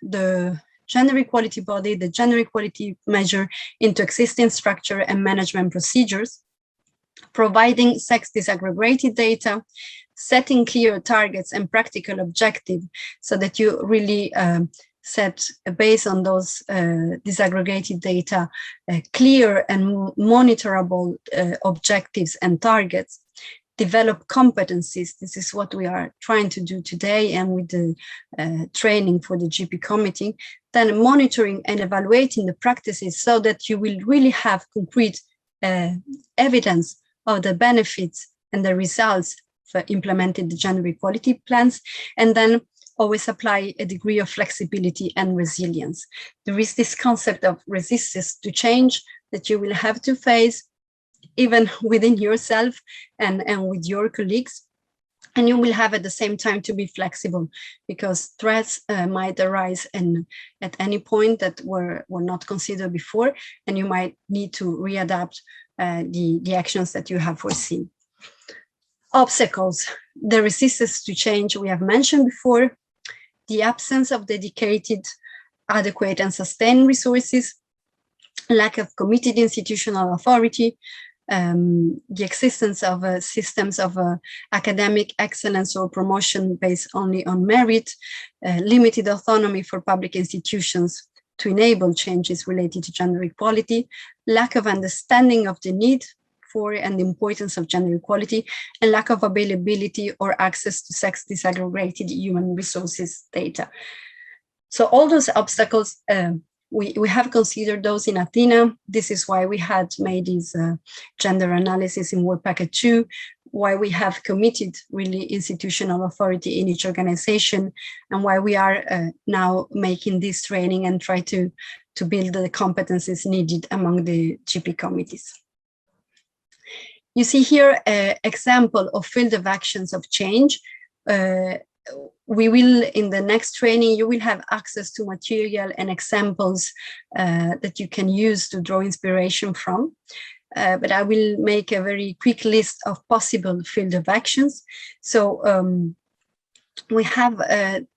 the gender equality body, the gender equality measure into existing structure and management procedures, providing sex disaggregated data, setting clear targets and practical objectives so that you really set, based on those disaggregated data, clear and monitorable objectives and targets. Develop competencies. This is what we are trying to do today and with the training for the GP committee. Then monitoring and evaluating the practices so that you will really have concrete evidence of the benefits and the results for implementing the gender equality plans. And then always apply a degree of flexibility and resilience. There is this concept of resistance to change that you will have to face even within yourself and with your colleagues. And you will have at the same time to be flexible, because threats might arise at any point that were not considered before, and you might need to readapt the actions that you have foreseen. Obstacles, the resistance to change we have mentioned before, the absence of dedicated, adequate and sustained resources, lack of committed institutional authority, the existence of systems of academic excellence or promotion based only on merit, limited autonomy for public institutions to enable changes related to gender equality, lack of understanding of the need for and the importance of gender equality, and lack of availability or access to sex disaggregated human resources data. So all those obstacles, we have considered those in ATHENA. This is why we had made this gender analysis in Work Packet 2, why we have committed really institutional authority in each organization, and why we are now making this training and try to build the competencies needed among the GP committees. You see here an example of field of actions of change. We will, in the next training, you will have access to material and examples that you can use to draw inspiration from. But I will make a very quick list of possible field of actions. So we have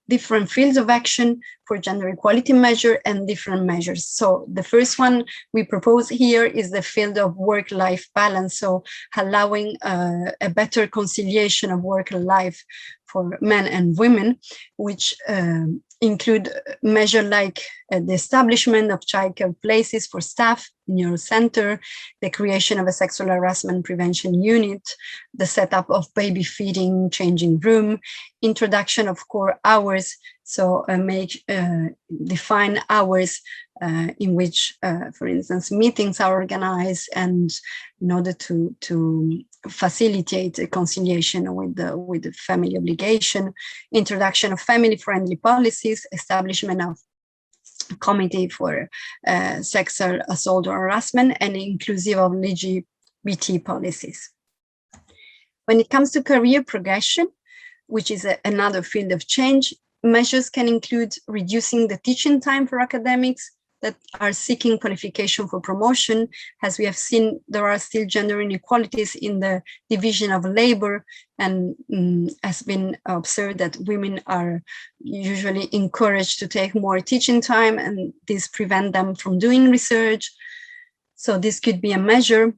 different fields of action for gender equality measure and different measures. So the first one we propose here is the field of work-life balance. So allowing a better conciliation of work and life for men and women, which include measures like the establishment of childcare places for staff in your center, the creation of a sexual harassment prevention unit, the setup of baby feeding, changing room, introduction of core hours, so define hours in which, for instance, meetings are organized, and in order to facilitate a conciliation with the family obligation, introduction of family-friendly policies, establishment of a committee for sexual assault or harassment, and inclusive of LGBT policies. When it comes to career progression, which is another field of change, measures can include reducing the teaching time for academics that are seeking qualification for promotion. As we have seen, there are still gender inequalities in the division of labor, and has been observed that women are usually encouraged to take more teaching time, and this prevents them from doing research. So this could be a measure.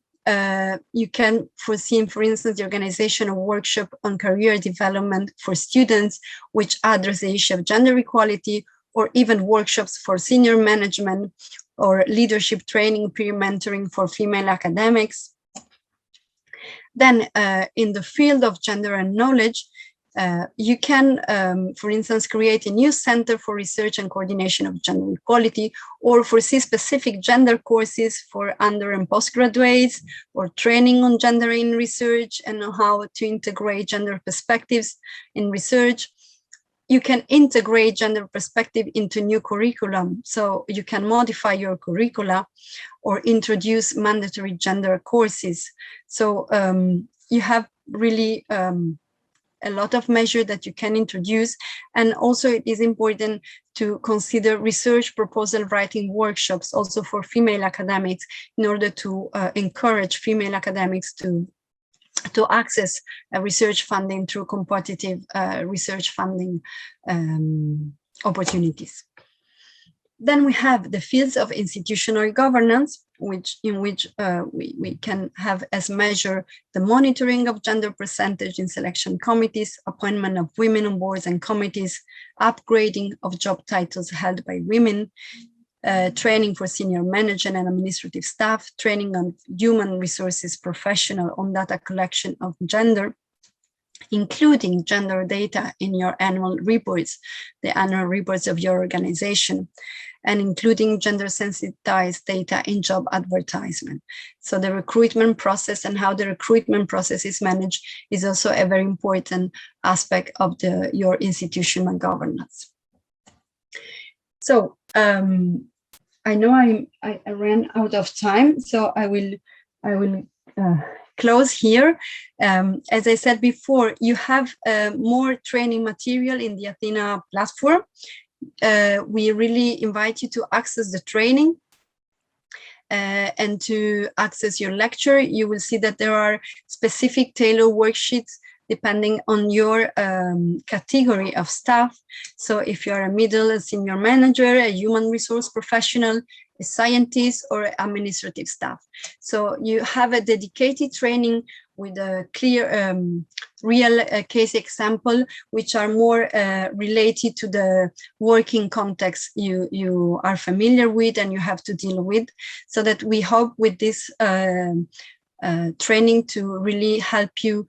You can foresee, for instance, the organization of workshop on career development for students, which address the issue of gender equality, or even workshops for senior management or leadership training, peer mentoring for female academics. Then in the field of gender and knowledge, you can, for instance, create a new center for research and coordination of gender equality, or foresee specific gender courses for under and postgraduates, or training on gender in research and how to integrate gender perspectives in research. You can integrate gender perspective into new curriculum. So you can modify your curricula or introduce mandatory gender courses. So you have really a lot of measures that you can introduce. And also it is important to consider research proposal writing workshops also for female academics, in order to encourage female academics to access research funding through competitive research funding opportunities. Then we have the fields of institutional governance, in which we can have as measure the monitoring of gender percentage in selection committees, appointment of women on boards and committees, upgrading of job titles held by women, training for senior management and administrative staff, training on human resources professional on data collection of gender, including gender data in your annual reports, the annual reports of your organization, and including gender sensitized data in job advertisement. So the recruitment process and how the recruitment process is managed is also a very important aspect of your institutional governance. So I know I ran out of time, so I will close here. As I said before, you have more training material in the ATHENA platform. We really invite you to access the training and to access your lecture. You will see that there are specific tailored worksheets depending on your category of staff. So if you're a middle, a senior manager, a human resource professional, a scientist, or administrative staff. So you have a dedicated training with a clear real case example, which are more related to the working context you are familiar with and you have to deal with, so that we hope with this training to really help you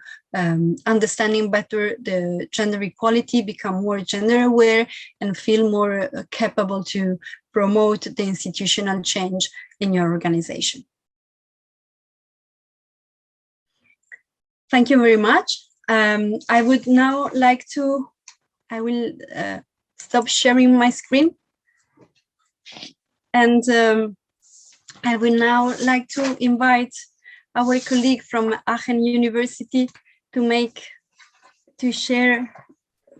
understanding better the gender equality, become more gender aware, and feel more capable to promote the institutional change in your organization. Thank you very much. I would now like to, I will stop sharing my screen. And I would now like to invite our colleague from Aachen University to share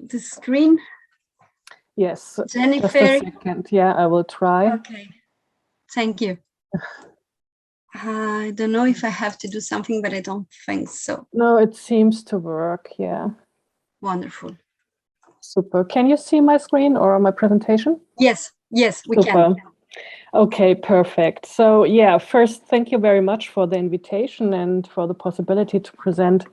the screen. Yes, Jennifer. Just a second. Yeah, I will try. Okay, thank you. I don't know if I have to do something, but I don't think so. No, it seems to work. Yeah. Wonderful. Super. Can you see my screen or my presentation? Yes, yes, we Super. can. Okay, perfect. So yeah, first, thank you very much for the invitation and for the possibility to present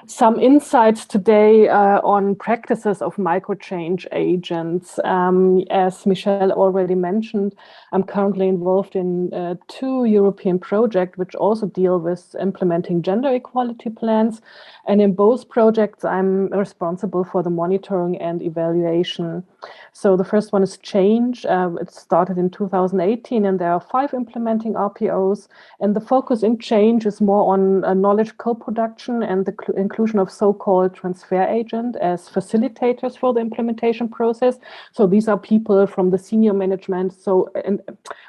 Some insights today on practices of microchange agents. As Michelle already mentioned, I'm currently involved in 2 European projects which also deal with implementing gender equality plans. And in both projects, I'm responsible for the monitoring and evaluation. So the first one is Change. It started in 2018, and there are 5 implementing RPOs. And the focus in Change is more on knowledge co-production and the inclusion of so-called transfer agent as facilitators for the implementation process. So these are people from the senior management. So,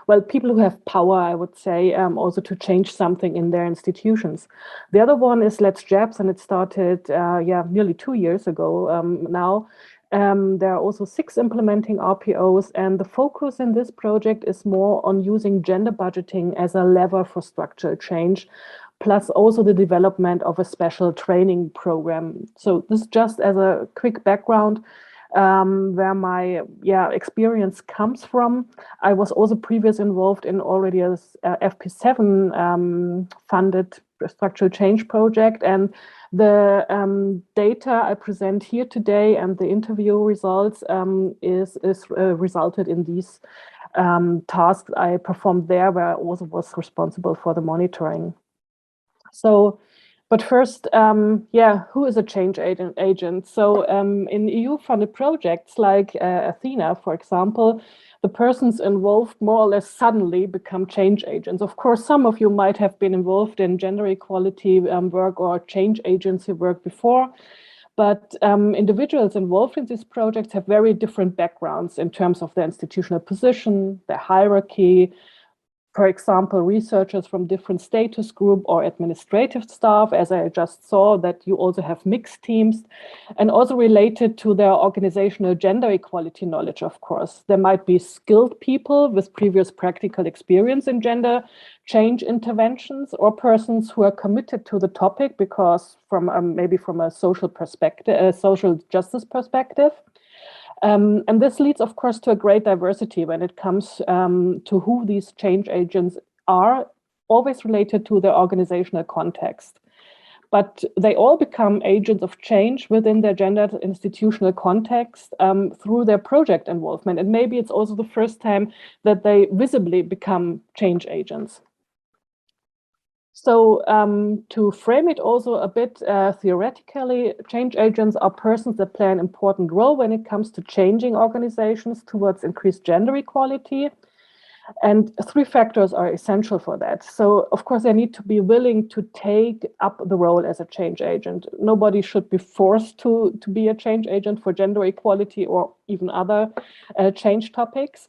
well, people who have power, I would say, also to change something in their institutions. The other one is Let's Jabs, and it started, nearly 2 years ago now. There are also 6 implementing RPOs, and the focus in this project is more on using gender budgeting as a lever for structural change, plus also the development of a special training program. So this just as a quick background where my experience comes from. I was also previously involved in already a FP7 funded structural change project, and the data I present here today and the interview results is resulted in these tasks I performed there, where I also was responsible for the monitoring. So, but first, who is a change agent? So in EU-funded projects like ATHENA, for example, the persons involved more or less suddenly become change agents. Of course, some of you might have been involved in gender equality work or change agency work before, but individuals involved in these projects have very different backgrounds in terms of their institutional position, their hierarchy. For example, researchers from different status group or administrative staff, as I just saw, that you also have mixed teams, and also related to their organizational gender equality knowledge, of course. There might be skilled people with previous practical experience in gender change interventions, or persons who are committed to the topic because maybe from a social perspective, a social justice perspective. And this leads, of course, to a great diversity when it comes to who these change agents are, always related to their organizational context. But they all become agents of change within their gendered institutional context through their project involvement. And maybe it's also the first time that they visibly become change agents. So to frame it also a bit theoretically, change agents are persons that play an important role when it comes to changing organizations towards increased gender equality. And 3 factors are essential for that. So, of course, they need to be willing to take up the role as a change agent. Nobody should be forced to be a change agent for gender equality or even other change topics.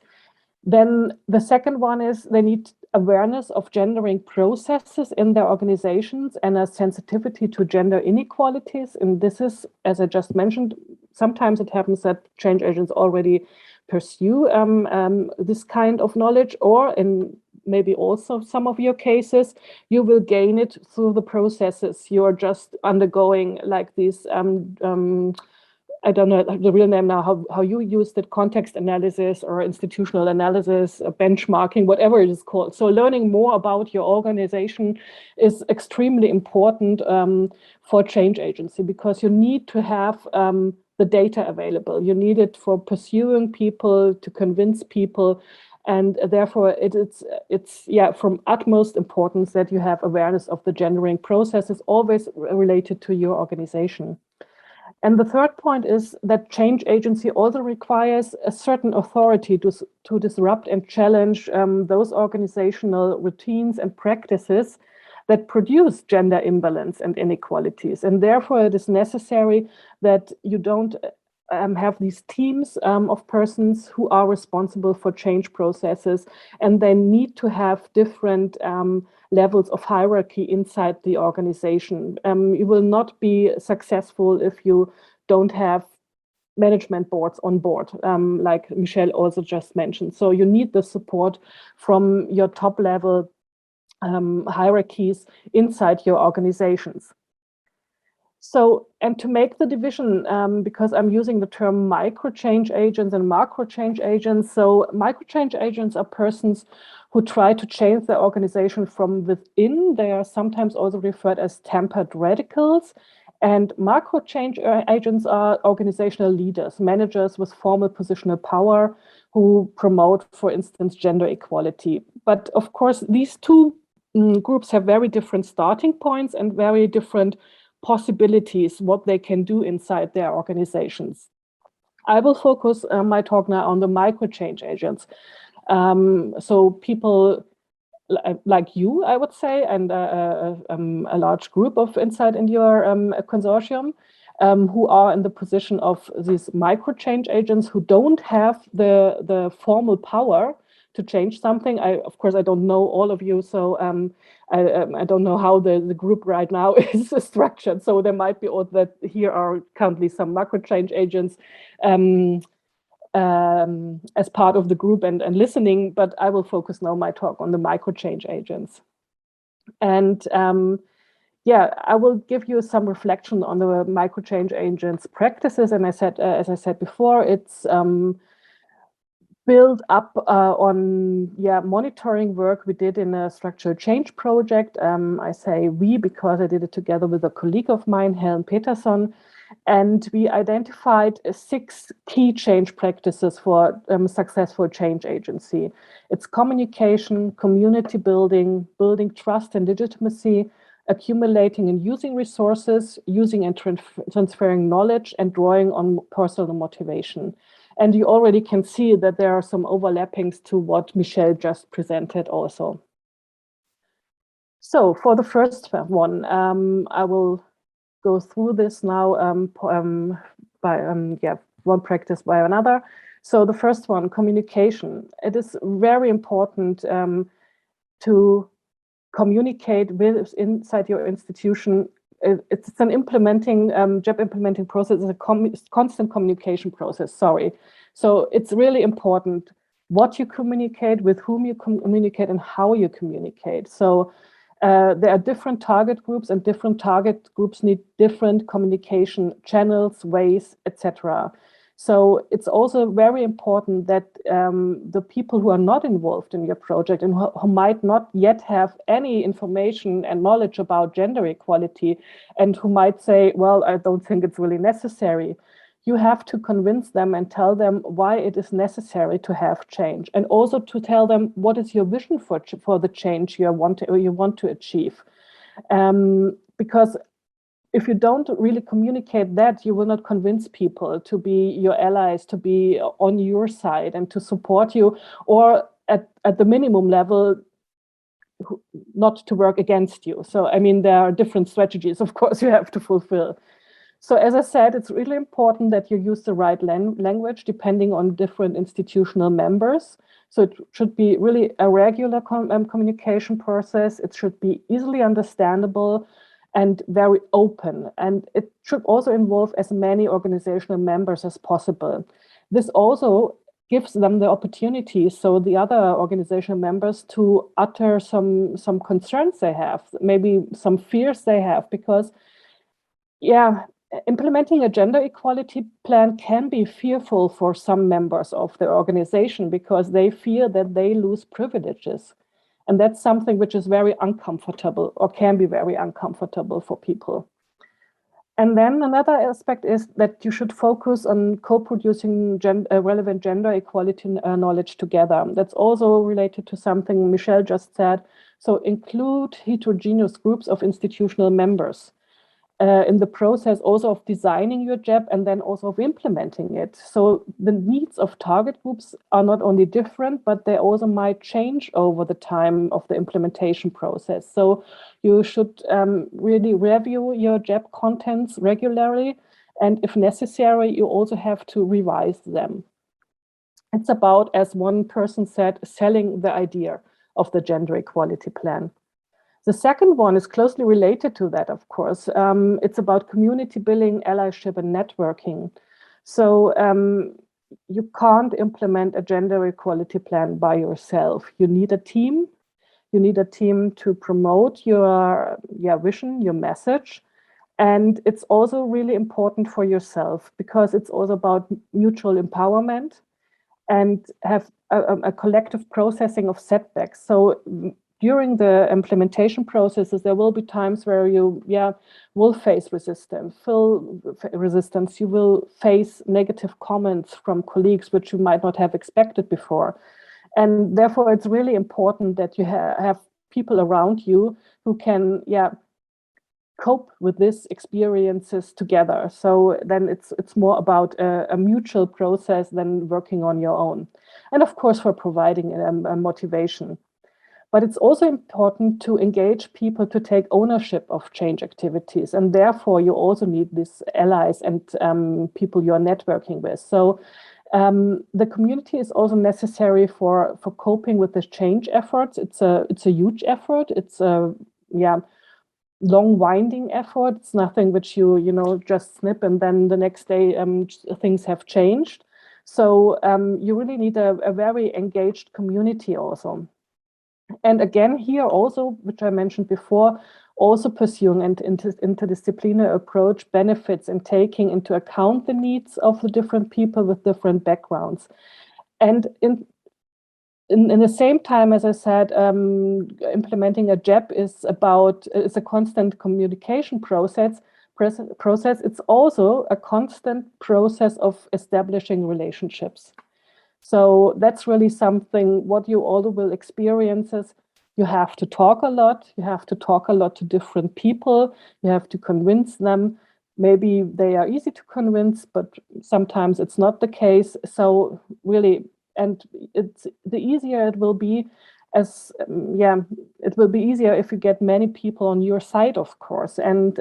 Then the second one is they need awareness of gendering processes in their organizations and a sensitivity to gender inequalities. And this is, as I just mentioned, sometimes it happens that change agents already pursue this kind of knowledge, or in maybe also some of your cases, you will gain it through the processes you're just undergoing, like these I don't know the real name now, how you use that, context analysis or institutional analysis, benchmarking, whatever it is called. So learning more about your organization is extremely important for change agency, because you need to have the data available. You need it for pursuing people, to convince people. And therefore, it's from utmost importance that you have awareness of the gendering processes always related to your organization. And the third point is that change agency also requires a certain authority to disrupt and challenge those organizational routines and practices that produce gender imbalance and inequalities. And therefore, it is necessary that you don't have these teams of persons who are responsible for change processes, and they need to have different levels of hierarchy inside the organization. You will not be successful if you don't have management boards on board, like Michelle also just mentioned. So you need the support from your top level hierarchies inside your organizations. So, and to make the division, because I'm using the term micro change agents and macro change agents. So micro change agents are persons who try to change their organization from within. They are sometimes also referred as tempered radicals. And macro change agents are organizational leaders, managers with formal positional power who promote, for instance, gender equality. But of course, these two groups have very different starting points and very different possibilities, what they can do inside their organizations. I will focus my talk now on the micro change agents. So people like you, I would say, and a large group of inside in your consortium who are in the position of these micro change agents who don't have the formal power to change something. Of course, I don't know all of you, so I don't know how the group right now is structured. So there might be all that here are currently some macro change agents as part of the group and listening, but I will focus now my talk on the micro change agents. And yeah, I will give you some reflection on the micro change agents practices. And I said, as I said before, it's built up on monitoring work we did in a structural change project. I say we because I did it together with a colleague of mine, Helen Peterson. And we identified 6 key change practices for successful change agency. It's communication, community building, building trust and legitimacy, accumulating and using resources, using and transferring knowledge, and drawing on personal motivation. And you already can see that there are some overlappings to what Michelle just presented also. So for the first one, I will go through this now by one practice by another. So the first one, communication. It is very important to communicate with inside your institution. It's an implementing job implementing process. It's a constant communication process. Sorry. So it's really important what you communicate, with whom you communicate, and how you communicate. So there are different target groups, and different target groups need different communication channels, ways, etc. So it's also very important that the people who are not involved in your project and who might not yet have any information and knowledge about gender equality, and who might say, well, I don't think it's really necessary, you have to convince them and tell them why it is necessary to have change, and also to tell them what is your vision for the change you want to achieve. Because if you don't really communicate that, you will not convince people to be your allies, to be on your side and to support you, or at the minimum level, not to work against you. So, I mean, there are different strategies, of course, you have to fulfill. So as I said, it's really important that you use the right language depending on different institutional members. So it should be really a regular communication process. It should be easily understandable and very open. And it should also involve as many organizational members as possible. This also gives them the opportunity, so the other organizational members, to utter some concerns they have, maybe some fears they have, because implementing a gender equality plan can be fearful for some members of the organization because they fear that they lose privileges. And that's something which is very uncomfortable, or can be very uncomfortable for people. And then another aspect is that you should focus on co-producing relevant gender equality knowledge together. That's also related to something Michelle just said. So include heterogeneous groups of institutional members in the process also of designing your JEP and then also of implementing it. So the needs of target groups are not only different, but they also might change over the time of the implementation process. So you should really review your JEP contents regularly, and if necessary, you also have to revise them. It's about, as one person said, selling the idea of the gender equality plan. The second one is closely related to that, of course. It's about community building, allyship, and networking. So you can't implement a gender equality plan by yourself. You need a team. You need a team to promote your vision, your message. And it's also really important for yourself, because it's also about mutual empowerment and have a collective processing of setbacks. So during the implementation processes, there will be times where you will face resistance. You will face negative comments from colleagues, which you might not have expected before. And therefore, it's really important that you have people around you who can cope with these experiences together. So then it's more about a mutual process than working on your own. And of course, for providing a motivation. But it's also important to engage people to take ownership of change activities. And therefore, you also need these allies and people you're networking with. So the community is also necessary for coping with the change efforts. It's a huge effort. It's a long winding effort. It's nothing which you just snip and then the next day things have changed. So you really need a very engaged community also. And again, here also, which I mentioned before, also pursuing an interdisciplinary approach benefits in taking into account the needs of the different people with different backgrounds. And in the same time, as I said, implementing a JEP is a constant communication process. It's also a constant process of establishing relationships. So that's really something what you all will experience is you have to talk a lot. You have to talk a lot to different people. You have to convince them. Maybe they are easy to convince, but sometimes it's not the case. So really, and it's the easier it will be it will be easier if you get many people on your side, of course, and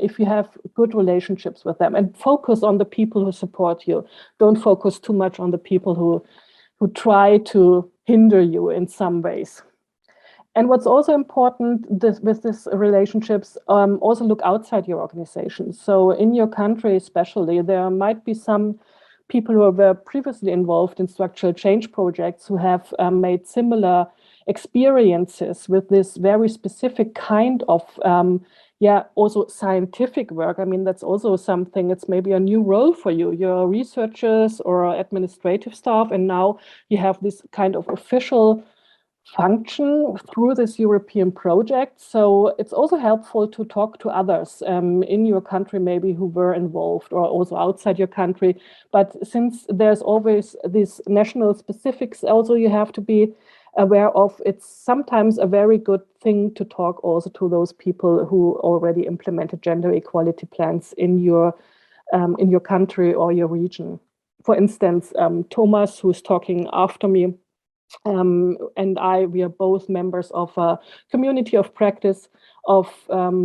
if you have good relationships with them, and focus on the people who support you. Don't focus too much on the people who try to hinder you in some ways. And what's also important with these relationships, also look outside your organization. So in your country especially, there might be some people who were previously involved in structural change projects who have made similar experiences with this very specific kind of also scientific work. I mean, that's also something, it's maybe a new role for you. You're researchers or administrative staff, and now you have this kind of official function through this European project. So it's also helpful to talk to others in your country, maybe who were involved, or also outside your country. But since there's always these national specifics also you have to be aware of, it's sometimes a very good thing to talk also to those people who already implemented gender equality plans in your country or your region. For instance, Thomas, who's talking after me, and we are both members of a community of practice of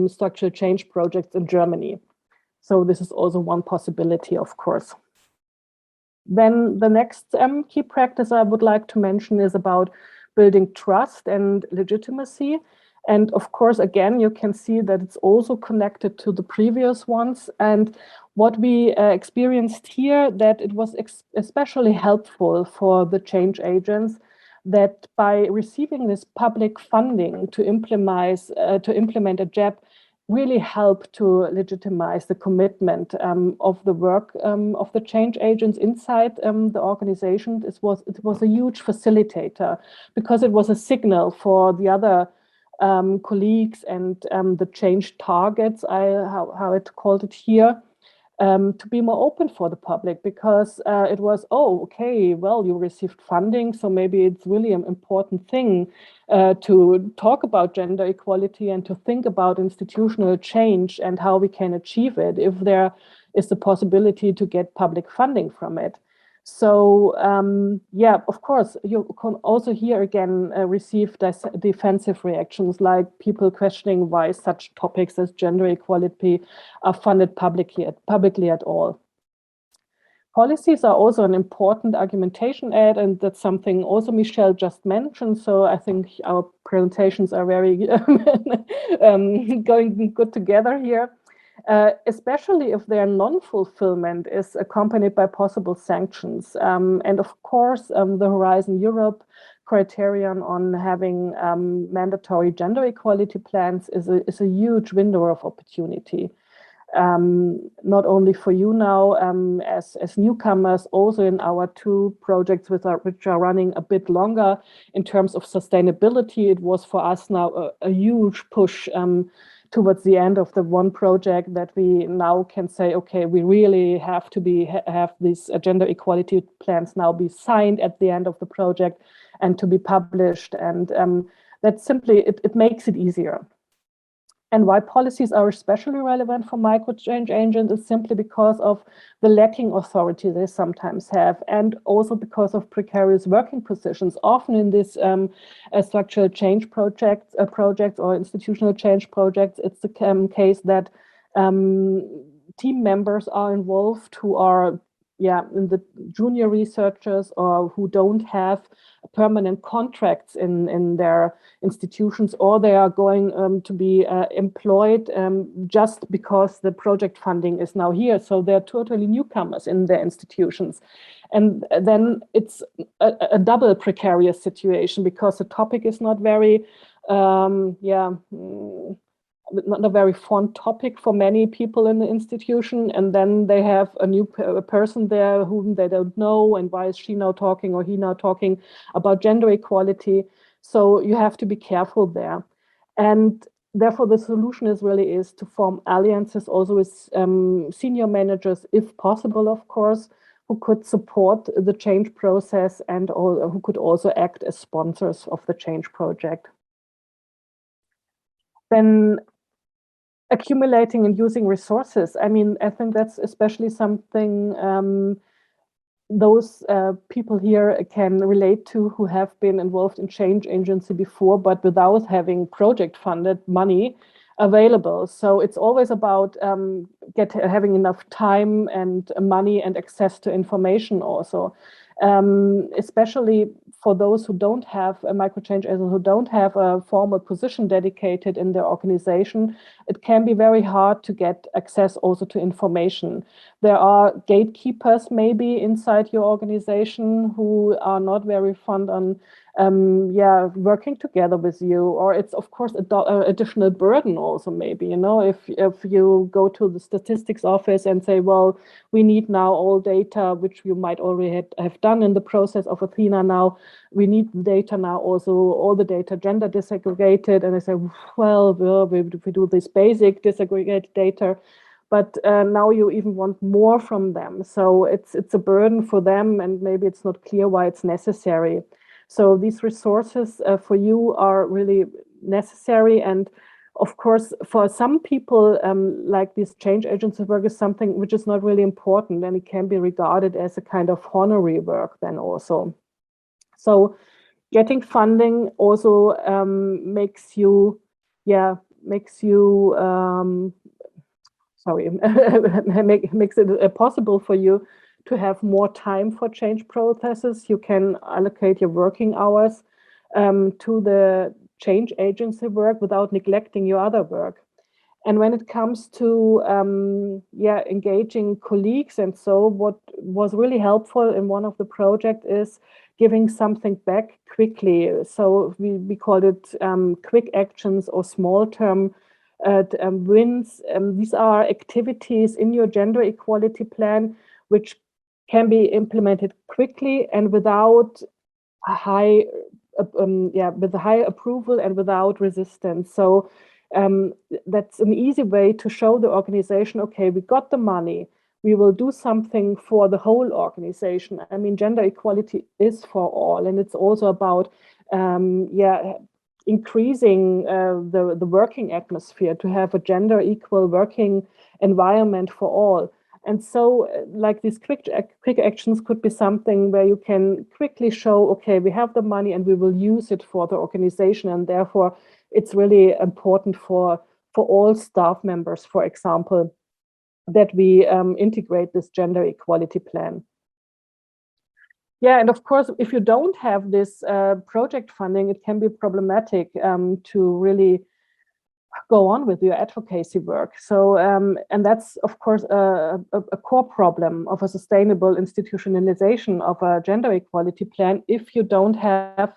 structural change projects in Germany. So this is also one possibility, of course. Then the next key practice I would like to mention is about building trust and legitimacy. And of course, again, you can see that it's also connected to the previous ones. And what we experienced here, that it was especially helpful for the change agents that by receiving this public funding to implement a JEP really helped to legitimize the commitment of the work of the change agents inside the organization. It was a huge facilitator because it was a signal for the other colleagues and the change targets, how it called it here, to be more open for the public, because it was, okay, well, you received funding, so maybe it's really an important thing to talk about gender equality and to think about institutional change and how we can achieve it if there is the possibility to get public funding from it. So, of course, you can also here again receive defensive reactions, like people questioning why such topics as gender equality are funded publicly at all. Policies are also an important argumentation aid, and that's something also Michelle just mentioned. So I think our presentations are very going good together here. Especially if their non-fulfillment is accompanied by possible sanctions. And of course, the Horizon Europe criterion on having mandatory gender equality plans is a huge window of opportunity. not only for you now as newcomers, also in our 2 projects which are running a bit longer in terms of sustainability. It was for us now a huge push towards the end of the 1 project that we now can say, okay, we really have to have these gender equality plans now be signed at the end of the project and to be published. And that simply, it makes it easier. And why policies are especially relevant for micro-change agents is simply because of the lacking authority they sometimes have, and also because of precarious working positions. Often in this structural change projects or institutional change projects, it's the case that team members are involved who are in the junior researchers or who don't have permanent contracts in their institutions, or they are going to be employed just because the project funding is now here. So they're totally newcomers in their institutions. And then it's a double precarious situation because the topic is not very, not a very fun topic for many people in the institution, and then they have a new person there whom they don't know, and why is she now talking or he now talking about gender equality? So you have to be careful there. And therefore the solution is to form alliances also with senior managers, if possible, of course, who could support the change process and who could also act as sponsors of the change project. Then accumulating and using resources. I mean, I think that's especially something those people here can relate to who have been involved in change agency before, but without having project funded money available. So it's always about having enough time and money and access to information also. Especially for those who don't have a micro-change agent, who don't have a formal position dedicated in their organization, it can be very hard to get access also to information. There are gatekeepers maybe inside your organization who are not very fond on working together with you, or it's of course additional burden also maybe, you know, if you go to the statistics office and say, well, we need now all data, which you might already have done in the process of ATHENA now, we need data now also, all the data gender disaggregated, and I say, well, we do this basic disaggregated data, but now you even want more from them. So it's a burden for them, and maybe it's not clear why it's necessary. So these resources for you are really necessary. And of course, for some people, like this change agency work is something which is not really important, and it can be regarded as a kind of honorary work then also. So getting funding also makes it possible for you to have more time for change processes. You can allocate your working hours to the change agency work without neglecting your other work. And when it comes to engaging colleagues, and so what was really helpful in one of the projects is giving something back quickly. So we called it quick actions or small term wins. These are activities in your gender equality plan which can be implemented quickly and without high approval and without resistance. So that's an easy way to show the organization, okay, we got the money, we will do something for the whole organization. I mean, gender equality is for all, and it's also about increasing the working atmosphere to have a gender equal working environment for all. And so like these quick actions could be something where you can quickly show, okay, we have the money and we will use it for the organization. And therefore, it's really important for all staff members, for example, that we integrate this gender equality plan. Yeah, and of course, if you don't have this project funding, it can be problematic to really go on with your advocacy work. So, and that's, of course, a core problem of a sustainable institutionalization of a gender equality plan. If you don't have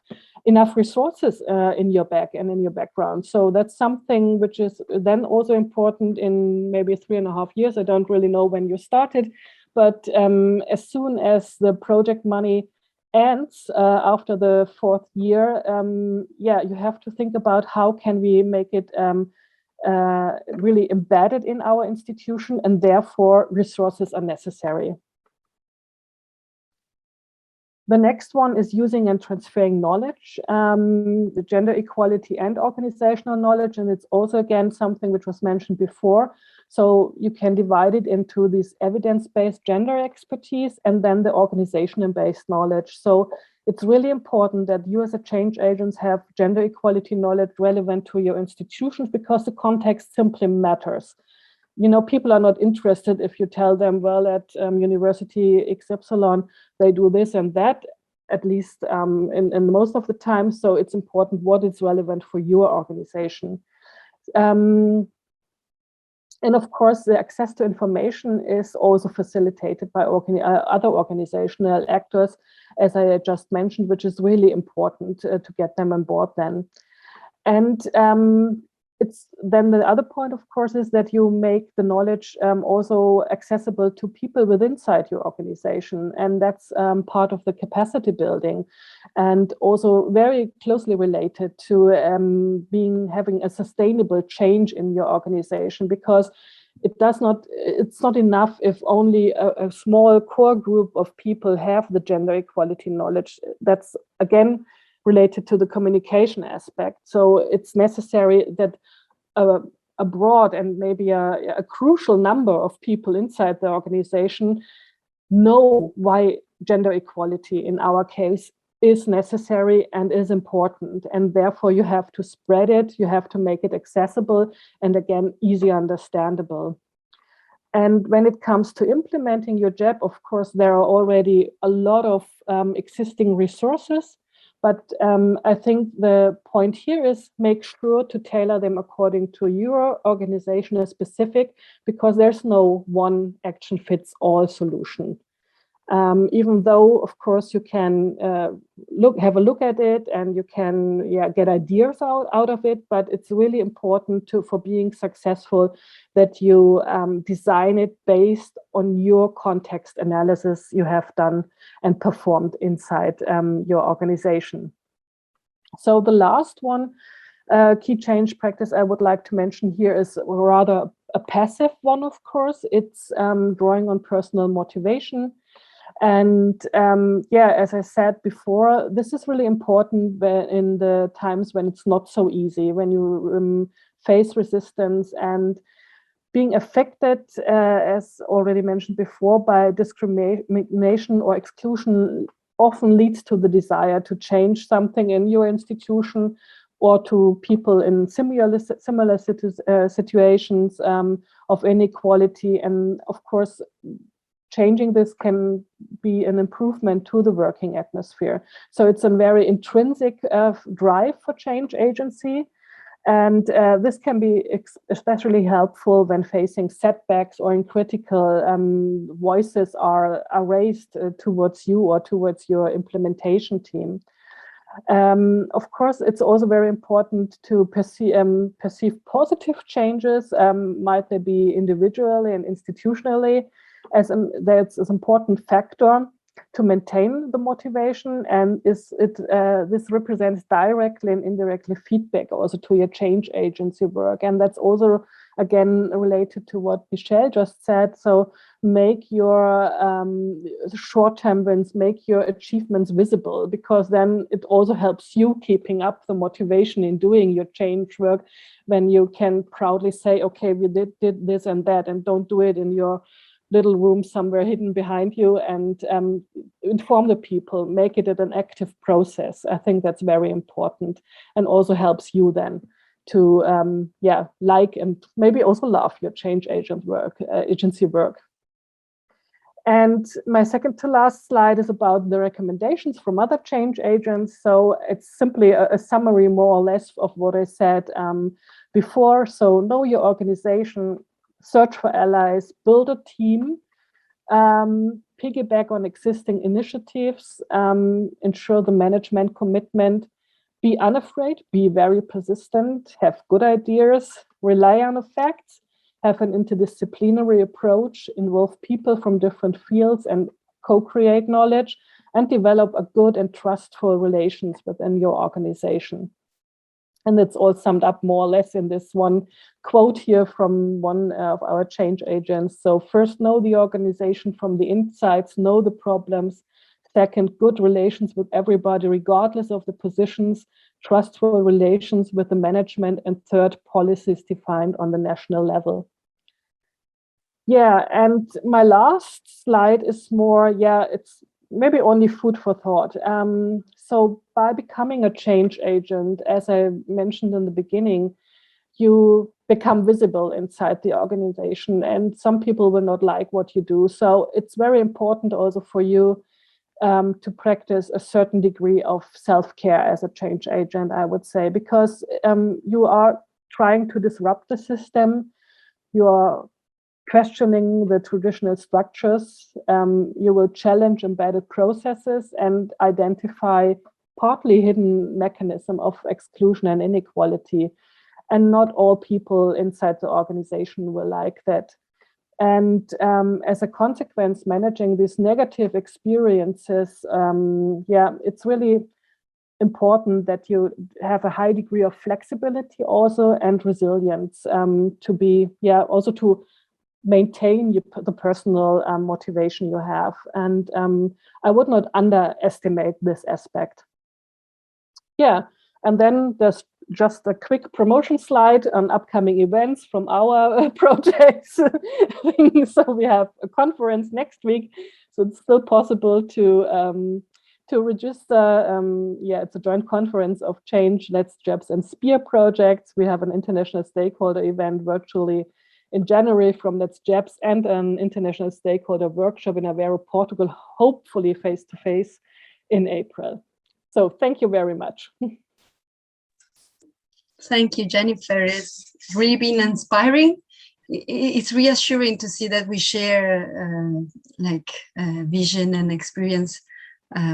enough resources in your back and in your background. So that's something which is then also important in maybe 3.5 years. I don't really know when you started, but as soon as the project money ends after the 4th year, you have to think about how can we make it really embedded in our institution, and therefore resources are necessary. The next one is using and transferring knowledge, the gender equality and organizational knowledge. And it's also, again, something which was mentioned before. So you can divide it into this evidence-based gender expertise and then the organizational-based knowledge. So it's really important that you as a change agents have gender equality knowledge relevant to your institutions, because the context simply matters. You know, people are not interested if you tell them, well, at University XY, they do this and that, at least in most of the time. So it's important what is relevant for your organization. And of course, the access to information is also facilitated by other organizational actors, as I just mentioned, which is really important to get them on board then. And it's then the other point, of course, is that you make the knowledge also accessible to people within your organization. And that's part of the capacity building, and also very closely related to having a sustainable change in your organization, because it's not enough if only a small core group of people have the gender equality knowledge. That's, again, related to the communication aspect. So it's necessary that a broad and maybe a crucial number of people inside the organization know why gender equality in our case is necessary and is important. And therefore you have to spread it, you have to make it accessible and, again, easy understandable. And when it comes to implementing your JEP, of course, there are already a lot of existing resources. But I think the point here is make sure to tailor them according to your organizational specific, because there's no one action fits all solution. Even though, of course, you can have a look at it and you can get ideas out of it, but it's really important for being successful that you design it based on your context analysis you have done and performed inside your organization. So the last one, key change practice I would like to mention here is rather a passive one, of course. It's drawing on personal motivation. And as I said before, this is really important in the times when it's not so easy, when you face resistance and being affected, as already mentioned before, by discrimination or exclusion often leads to the desire to change something in your institution or to people in similar situations of inequality. And of course, changing this can be an improvement to the working atmosphere. So it's a very intrinsic drive for change agency. And this can be especially helpful when facing setbacks or in critical voices are raised towards you or towards your implementation team. Of course, it's also very important to perceive positive changes, might they be individually and institutionally, as that's an important factor to maintain the motivation, and this represents directly and indirectly feedback also to your change agency work. And that's also, again, related to what Michelle just said. So make your short-term wins, make your achievements visible, because then it also helps you keeping up the motivation in doing your change work, when you can proudly say, okay, we did this and that, and don't do it in your little room somewhere hidden behind you, and inform the people, make it an active process. I think that's very important, and also helps you then to like and maybe also love your change agency work. And my second to last slide is about the recommendations from other change agents. So it's simply a summary, more or less, of what I said before. So know your organization, search for allies, build a team, piggyback on existing initiatives, ensure the management commitment, Be unafraid, be very persistent, have good ideas, rely on the facts, have an interdisciplinary approach, involve people from different fields and co-create knowledge, and develop a good and trustful relations within your organization. And it's all summed up more or less in this one quote here from one of our change agents. So first, know the organization from the insides, know the problems. Second, good relations with everybody, regardless of the positions, trustful relations with the management. And third, policies defined on the national level. Yeah, and my last slide is more, it's maybe only food for thought. So by becoming a change agent, as I mentioned in the beginning, you become visible inside the organization, and some people will not like what you do. So it's very important also for you to practice a certain degree of self-care as a change agent, I would say, because you are trying to disrupt the system. You are questioning the traditional structures. You will challenge embedded processes and identify partly hidden mechanism of exclusion and inequality. And not all people inside the organization will like that. And as a consequence, managing these negative experiences, it's really important that you have a high degree of flexibility also and resilience to be, also to maintain the personal motivation you have. And I would not underestimate this aspect. Yeah, and then there's just a quick promotion slide on upcoming events from our projects. So we have a conference next week, so it's still possible to register. It's a joint conference of Change, Let's Jobs and Spear projects. We have an international stakeholder event virtually in January from Let's Jobs, and an international stakeholder workshop in Aveiro, Portugal, hopefully face-to-face in April. So thank you very much. Thank you, Jennifer. It's really been inspiring. It's reassuring to see that we share vision and experience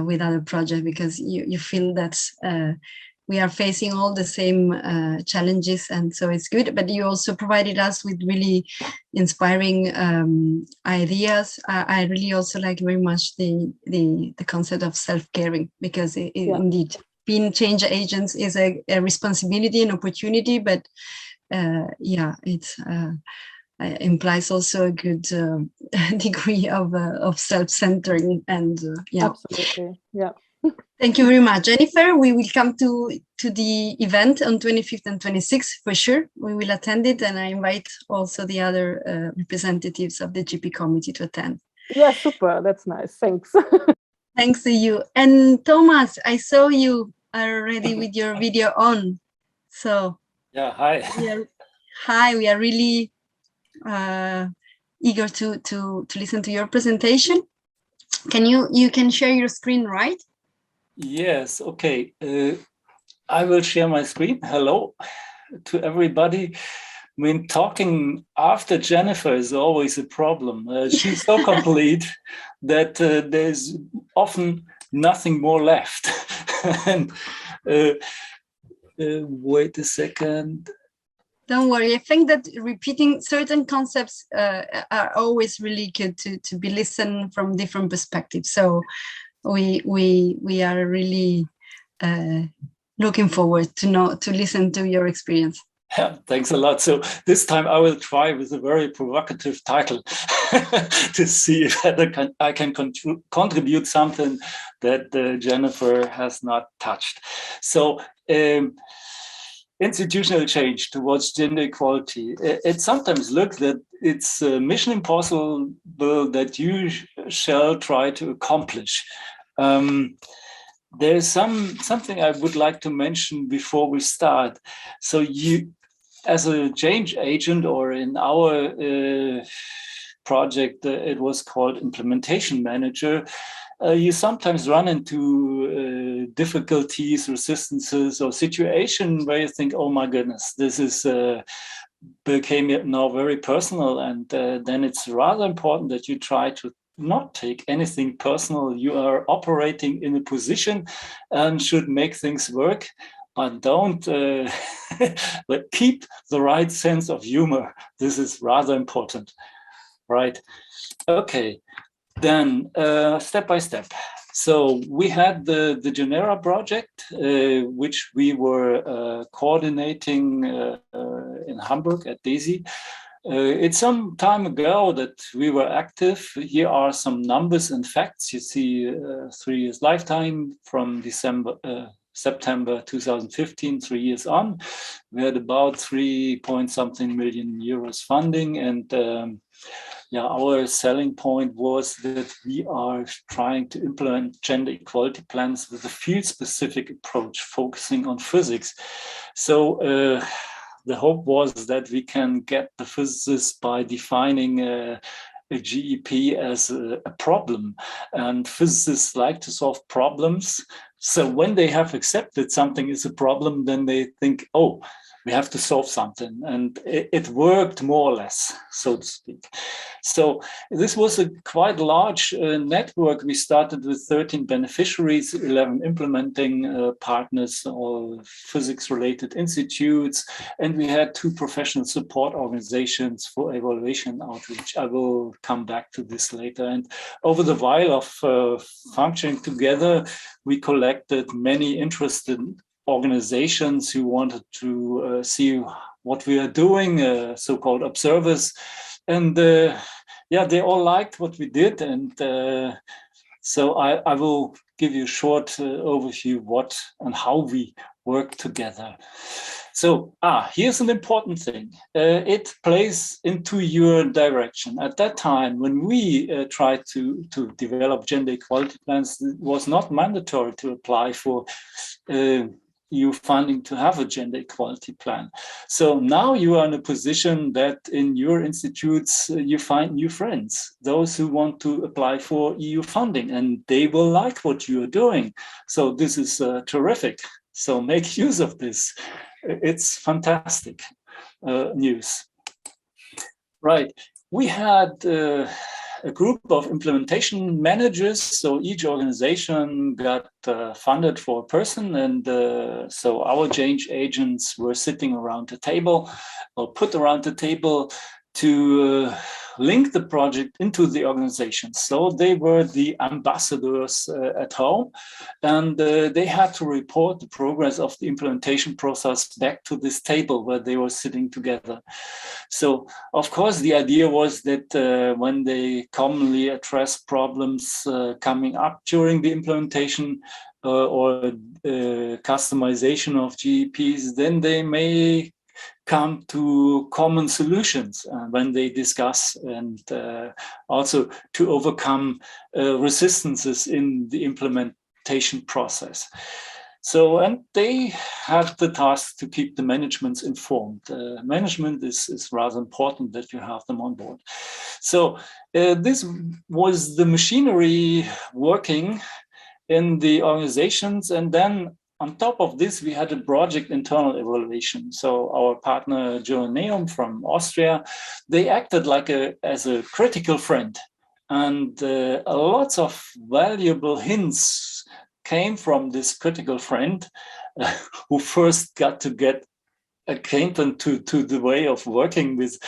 with other projects, because you feel that we are facing all the same challenges, and so it's good. But you also provided us with really inspiring ideas. I really also like very much the concept of self-caring, because indeed, being change agents is a responsibility and opportunity, but it implies also a good degree of self-centering and Absolutely, yeah. Thank you very much, Jennifer. We will come to the event on 25th and 26th for sure. We will attend it, and I invite also the other representatives of the GP committee to attend. Yeah, super. That's nice. Thanks. Thanks to you. And Thomas, I saw you already with your video on. So yeah, hi. We are really eager to listen to your presentation. You can share your screen, right? Yes, okay. I will share my screen. Hello to everybody. I mean, talking after Jennifer is always a problem. She's so complete that there's often nothing more left. And wait a second. Don't worry. I think that repeating certain concepts are always really good to be listened from different perspectives. So we are really looking forward to listen to your experience. Yeah, thanks a lot. So this time I will try with a very provocative title to see if I can contribute something that Jennifer has not touched. So institutional change towards gender equality. It sometimes looks that it's mission impossible that you shall try to accomplish. There's something I would like to mention before we start. So you, as a change agent, or in our project, it was called implementation manager, you sometimes run into difficulties, resistances, or situation where you think, oh my goodness, this is became now very personal. And then it's rather important that you try to not take anything personal. You are operating in a position and should make things work, but don't, but keep the right sense of humor. This is rather important, right? Okay, then step by step. So we had the Genera project, which we were coordinating in Hamburg at DESY. It's some time ago that we were active. Here are some numbers and facts. You see 3 years lifetime from September 2015, 3 years on. We had about 3 point something million euros funding, and yeah, our selling point was that we are trying to implement gender equality plans with a field-specific approach, focusing on physics. So the hope was that we can get the physicists by defining a GEP as a problem, and physicists like to solve problems. So when they have accepted something is a problem, then they think, oh, we have to solve something. And it worked more or less, so to speak. So this was a quite large network. We started with 13 beneficiaries, 11 implementing partners, all physics-related institutes, and we had 2 professional support organizations for evaluation outreach. I will come back to this later. And over the while of functioning together, we collected many interested organizations who wanted to see what we are doing, so-called observers. And yeah, they all liked what we did. And so I will give you a short overview what and how we work together. So here's an important thing. It plays into your direction. At that time, when we tried to develop gender equality plans, it was not mandatory to apply for EU funding to have a gender equality plan. So now you are in a position that in your institutes, you find new friends, those who want to apply for EU funding, and they will like what you are doing. So this is terrific. So make use of this. It's fantastic news. Right. We had a group of implementation managers. So each organization got funded for a person. And so our change agents were sitting around the table or put around the table to link the project into the organization. So they were the ambassadors at home, and they had to report the progress of the implementation process back to this table where they were sitting together. So, of course, the idea was that when they commonly address problems coming up during the implementation or customization of GEPs, then they may come to common solutions when they discuss, and also to overcome resistances in the implementation process. So, and they have the task to keep the management informed. Management is rather important that you have them on board. So this was the machinery working in the organizations, and then on top of this, we had a project internal evaluation. So our partner Joanneum from Austria, they acted like as a critical friend, and lots of valuable hints came from this critical friend who first got to get acquainted to the way of working with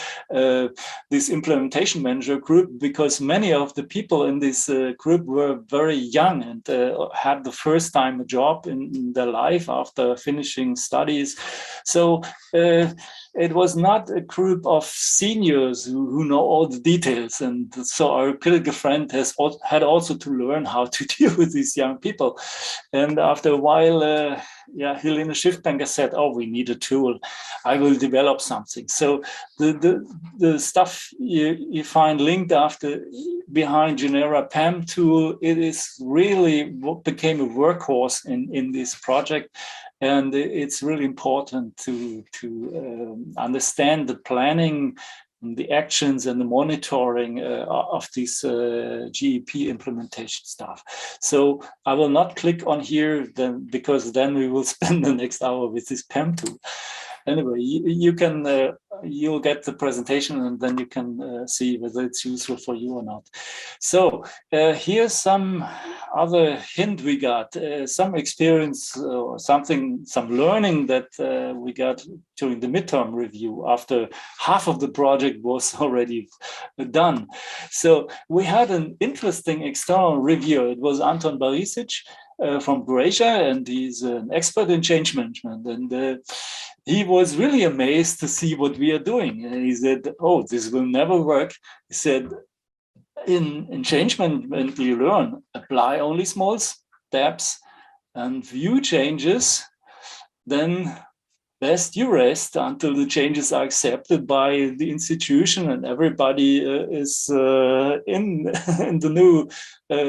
this implementation manager group, because many of the people in this group were very young and had the first time a job in their life after finishing studies. So it was not a group of seniors who know all the details. And so our critical friend had also to learn how to deal with these young people. And after a while, Helene Schiffbanker said, oh, we need a tool. I will develop something. So the stuff you find linked behind Genera PAM tool, it is really what became a workhorse in this project. And it's really important to understand the planning, the actions, and the monitoring of this GEP implementation stuff. So I will not click on here because then we will spend the next hour with this PAM tool. anyway, you'll get the presentation and then you can see whether it's useful for you or not. So here's some other hint we got, some experience or some learning that we got during the midterm review after half of the project was already done. So we had an interesting external reviewer. It was Anton Barisic from Croatia, and he's an expert in change management. And he was really amazed to see what we are doing. And he said, "Oh, this will never work." He said, in change management, you learn apply only small steps and view changes, then best you rest until the changes are accepted by the institution and everybody is in the new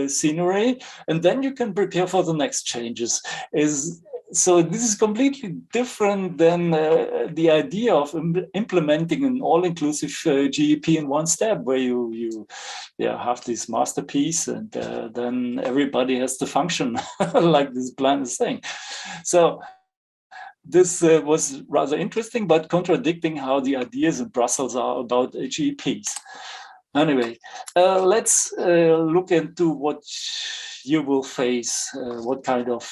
scenery, and then you can prepare for the next changes. So this is completely different than the idea of implementing an all-inclusive GEP in one step, where you have this masterpiece and then everybody has to function like this plan is saying. So this was rather interesting, but contradicting how the ideas in Brussels are about GEPs. Anyway, let's look into what you will face, what kind of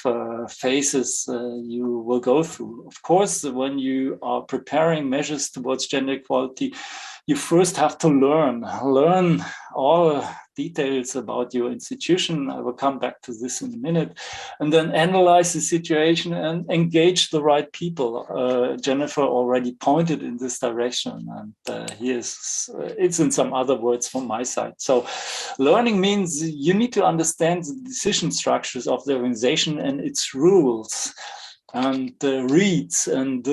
phases you will go through. Of course, when you are preparing measures towards gender equality, you first have to learn all details about your institution. I will come back to this in a minute. And then analyze the situation and engage the right people. Jennifer already pointed in this direction. And it's in some other words from my side. So learning means you need to understand the decision structures of the organization and its rules, and reads and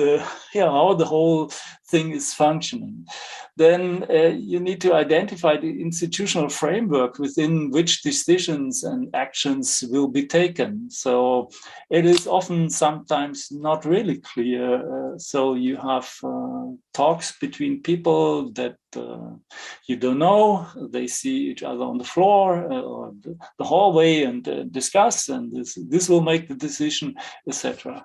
how the whole thing is functioning. Then you need to identify the institutional framework within which decisions and actions will be taken. So it is often sometimes not really clear. So you have talks between people that you don't know. They see each other on the floor or the hallway and discuss, and this will make the decision, etc.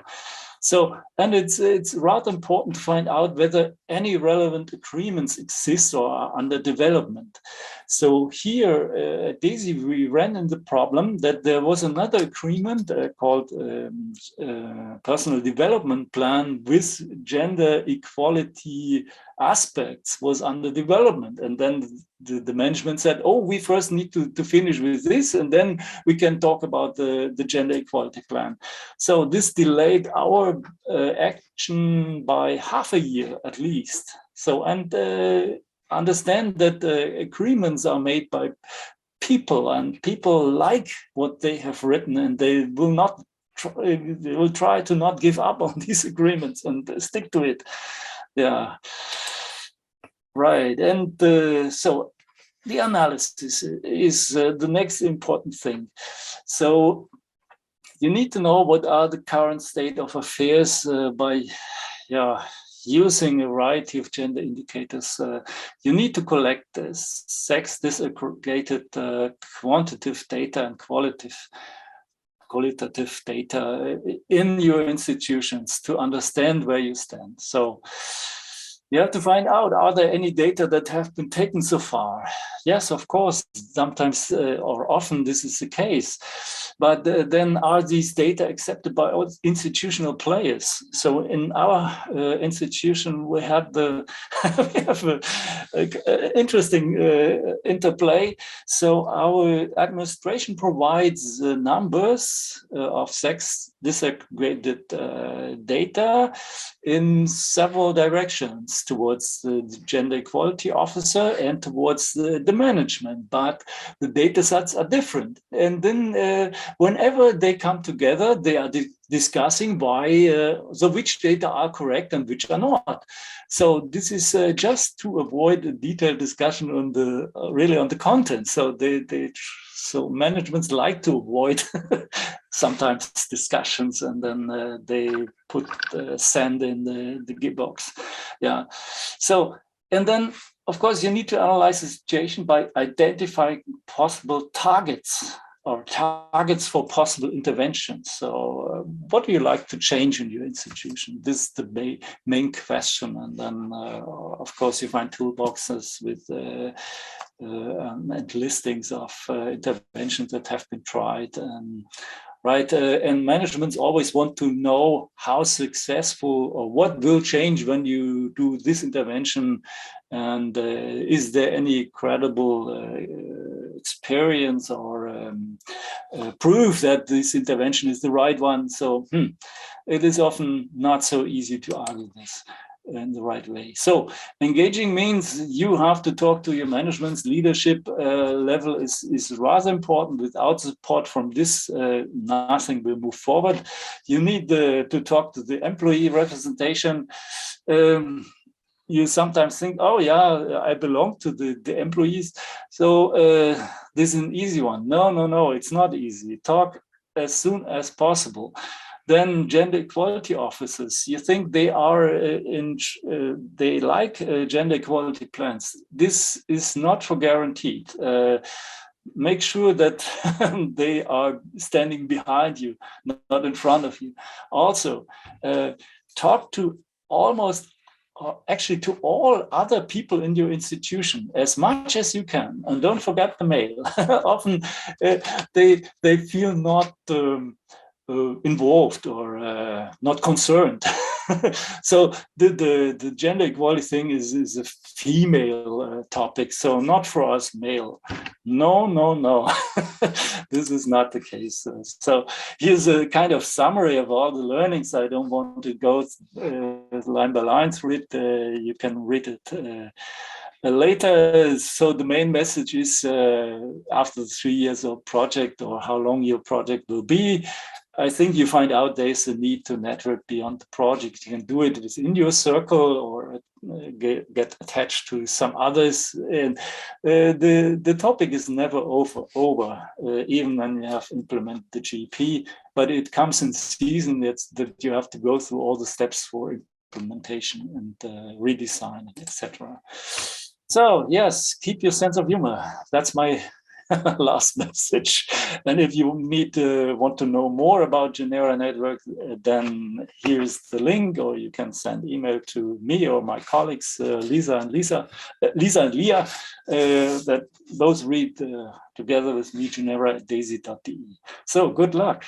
So, and it's rather important to find out whether any relevant agreements exist or are under development. So here at DAISY, we ran into the problem that there was another agreement called Personal Development Plan with gender equality aspects was under development. And then the management said, oh, we first need to finish with this, and then we can talk about the gender equality plan. So this delayed our action by half a year at least. So, and understand that agreements are made by people, and people like what they have written, and they will try to not give up on these agreements and stick to it. Yeah, right. And so the analysis is the next important thing. So you need to know what are the current state of affairs by using a variety of gender indicators. You need to collect sex disaggregated quantitative data and qualitative data in your institutions to understand where you stand. So you have to find out, are there any data that have been taken so far? Yes, of course, sometimes or often this is the case. But then are these data accepted by all institutional players? So in our institution, we have an interesting interplay. So our administration provides numbers of sex disaggregated data in several directions, towards the gender equality officer and towards the management, but the data sets are different. And then whenever they come together, they are discussing which data are correct and which are not. So this is just to avoid a detailed discussion on the content. So so managements like to avoid sometimes discussions, and then they put sand in the gearbox. Yeah. So, and then of course you need to analyze the situation by identifying possible targets. or targets for possible interventions. So what do you like to change in your institution? This is the main question. And then, of course, you find toolboxes with and listings of interventions that have been tried. Right, and managements always want to know how successful or what will change when you do this intervention, and is there any credible experience or proof that this intervention is the right one? So it is often not so easy to argue this in the right way. So engaging means you have to talk to your management's leadership level is rather important. Without support from this, nothing will move forward. You need to talk to the employee representation. You sometimes think, oh yeah, I belong to the employees. So this is an easy one. No, it's not easy. Talk as soon as possible. Then gender equality officers, you think they are they like gender equality plans. This is not for guaranteed. Make sure that they are standing behind you, not in front of you. Also, talk to actually to all other people in your institution as much as you can, and don't forget the male. Often they feel not involved or not concerned. So the gender equality thing is a female topic, so not for us male. No. This is not the case. So here's a kind of summary of all the learnings. I don't want to go line by line through it. You can read it later. So the main message is after the 3 years of project, or how long your project will be, I think you find out there's a need to network beyond the project. You can do it within your circle or get attached to some others. And the topic is never over, even when you have implemented the GP, but it comes in season that you have to go through all the steps for implementation and redesign, etc. So yes, keep your sense of humor. That's my last message. And if you want to know more about Genera Network, then here's the link, or you can send email to me or my colleagues, Lisa and Leah, that both read together with me Genera at daisy.de. So good luck.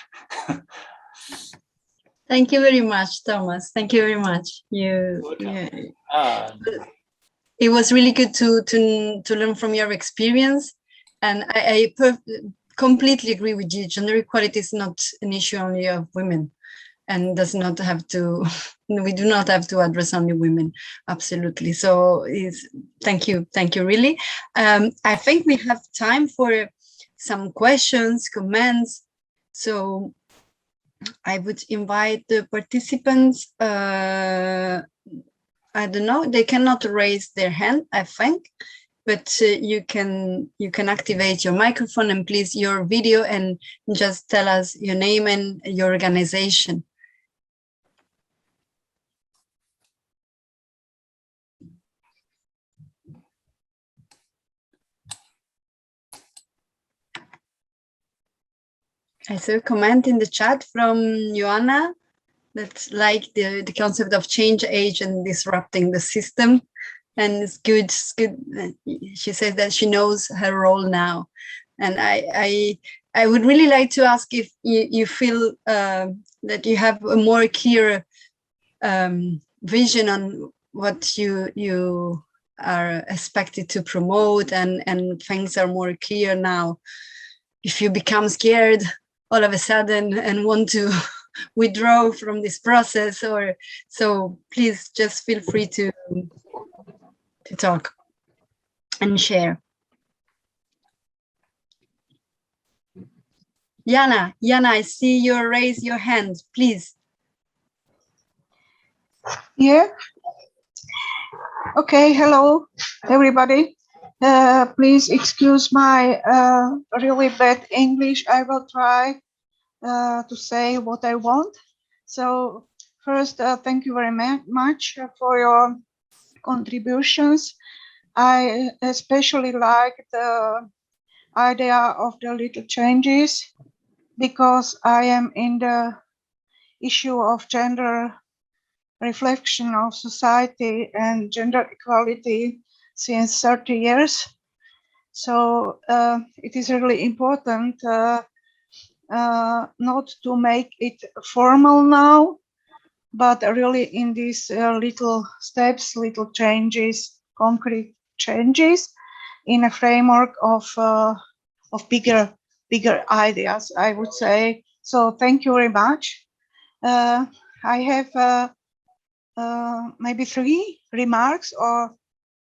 Thank you very much, Thomas. Thank you very much. It was really good to learn from your experience. And I completely agree with you. Gender equality is not an issue only of women, and does not have to. We do not have to address only women. Absolutely. So, thank you, really. I think we have time for some questions, comments. So, I would invite the participants. I don't know. They cannot raise their hand, I think. But you can activate your microphone and please your video and just tell us your name and your organization. I saw a comment in the chat from Joanna that's like the concept of change agent disrupting the system. And it's good. She says that she knows her role now. And I would really like to ask if you feel that you have a more clear vision on what you are expected to promote, and things are more clear now. If you become scared all of a sudden and want to withdraw from this process, or so, please just feel free to talk and share. Jana, I see you raise your hand, please. Yeah. Okay, hello, everybody. Please excuse my really bad English. I will try to say what I want. So first, thank you very much for your contributions. I especially like idea of the little changes, because I am in the issue of gender reflection of society and gender equality since 30 years. So it is really important not to make it formal now, but really in these little steps, little changes, concrete changes in a framework of bigger ideas, I would say. So thank you very much. I have maybe 3 remarks or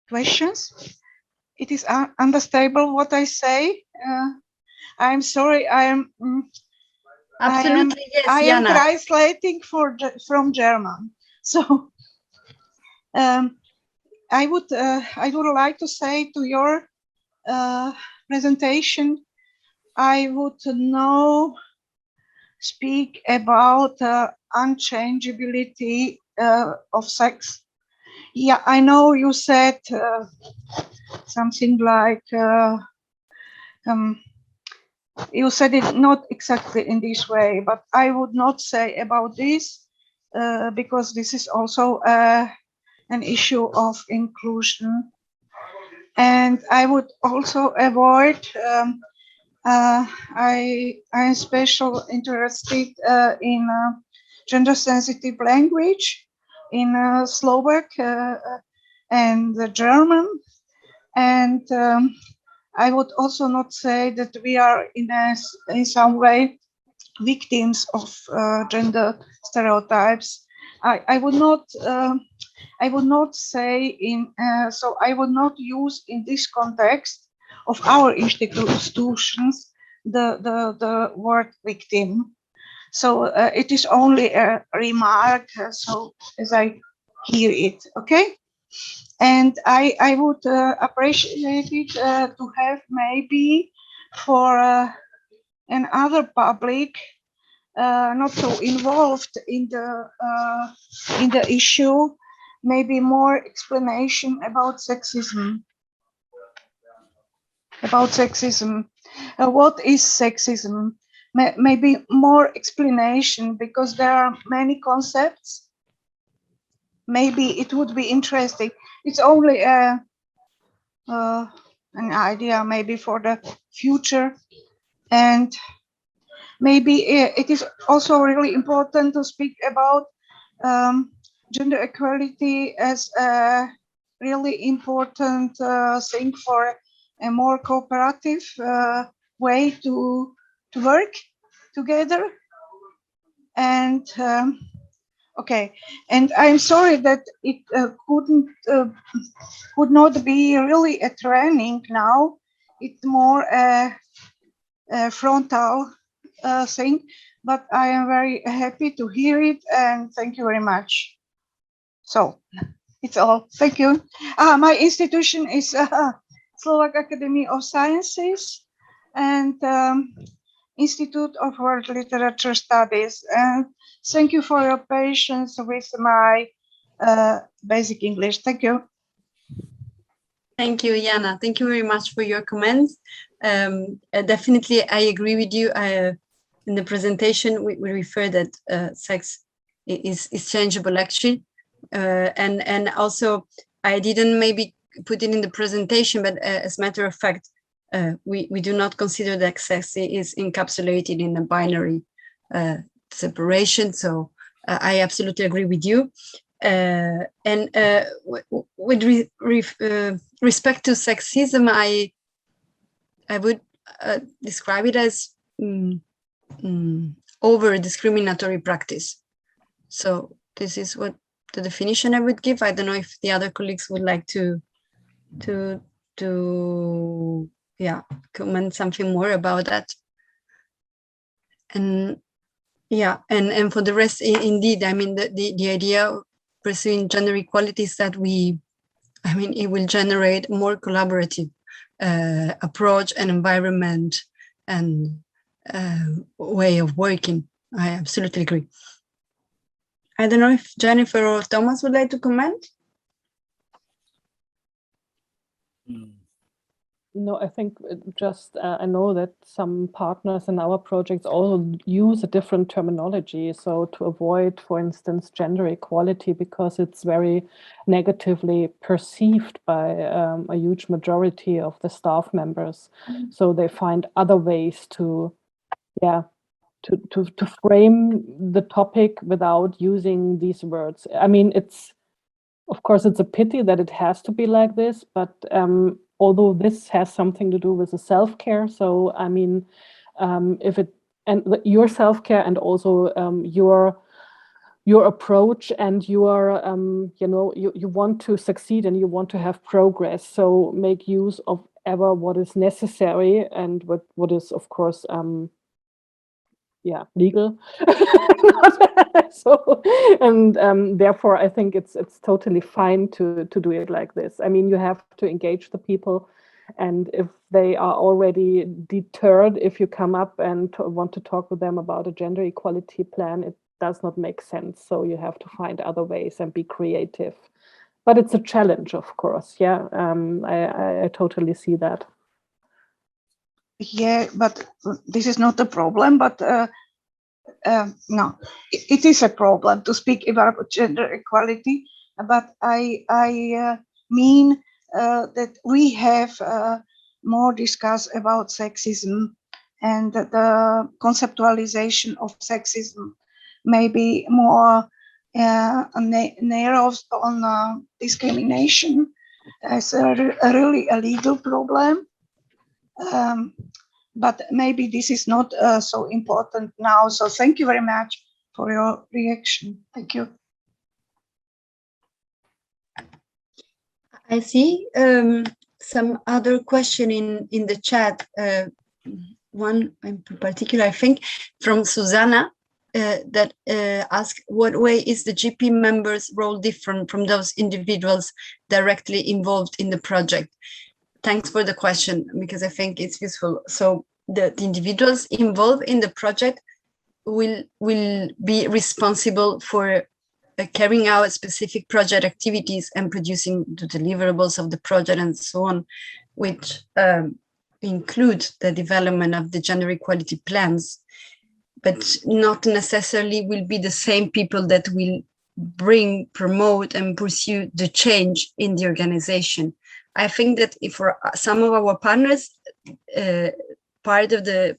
questions. It is understandable what I say. I'm sorry. Absolutely, yes, I am Jana. translating from German. So I would like to say to your presentation, I would now speak about unchangeability of sex. Yeah, I know you said something like you said it not exactly in this way, but I would not say about this because this is also an issue of inclusion. And I would also avoid, I am especially interested in gender sensitive language in Slovak and the German. And I would also not say that we are in some way victims of gender stereotypes. I would not say in so I would not use in this context of our institutions the word victim. So it is only a remark. So as I hear it, okay. And I would appreciate it to have maybe for another public not so involved in the issue, maybe more explanation about sexism. What is sexism? Maybe more explanation, because there are many concepts. Maybe it would be interesting. It's only an idea, maybe for the future, and maybe it is also really important to speak about gender equality as a really important thing for a more cooperative way to work together. And okay, and I'm sorry that it could not be really a training now. It's more a frontal thing, but I am very happy to hear it, and thank you very much. So it's all. Thank you. My institution is Slovak Academy of Sciences and Institute of World Literature Studies. And thank you for your patience with my basic English. Thank you. Thank you, Jana. Thank you very much for your comments. Definitely, I agree with you. In the presentation, we refer that sex is changeable, actually. And also, I didn't maybe put it in the presentation, but as a matter of fact, we do not consider that sex is encapsulated in a binary separation. So I absolutely agree with you. And with respect to sexism, I would describe it as over discriminatory practice. So this is what the definition I would give. I don't know if the other colleagues would like to comment something more about that. And yeah, and for the rest, indeed, I mean, the idea of pursuing gender equality is that it will generate more collaborative approach and environment and way of working. I absolutely agree. I don't know if Jennifer or Thomas would like to comment. No, I think just I know that some partners in our projects also use a different terminology. So to avoid, for instance, gender equality, because it's very negatively perceived by a huge majority of the staff members. So they find other ways to, yeah, to frame the topic without using these words. I mean, of course, it's a pity that it has to be like this, but although this has something to do with the self-care, so I mean, if it and your self-care and also your approach and your you know, you want to succeed and you want to have progress, so make use of ever what is necessary and what is, of course, yeah, legal. So, and therefore, I think it's totally fine to do it like this. I mean, you have to engage the people, and if they are already deterred, if you come up and want to talk with them about a gender equality plan, it does not make sense. So you have to find other ways and be creative. But it's a challenge, of course. Yeah, I totally see that. Yeah, but this is not a problem, but no, it is a problem to speak about gender equality, but I mean that we have more discuss about sexism and the conceptualization of sexism, maybe more narrows on discrimination as really a legal problem. But maybe this is not so important now. So thank you very much for your reaction. Thank you. I see some other question in the chat. One in particular, I think, from Susanna, that asked, what way is the GP members' role different from those individuals directly involved in the project? Thanks for the question, because I think it's useful. So the individuals involved in the project will be responsible for carrying out specific project activities and producing the deliverables of the project and so on, which include the development of the gender equality plans, but not necessarily will be the same people that will bring, promote, and pursue the change in the organization. I think that if for some of our partners, part of the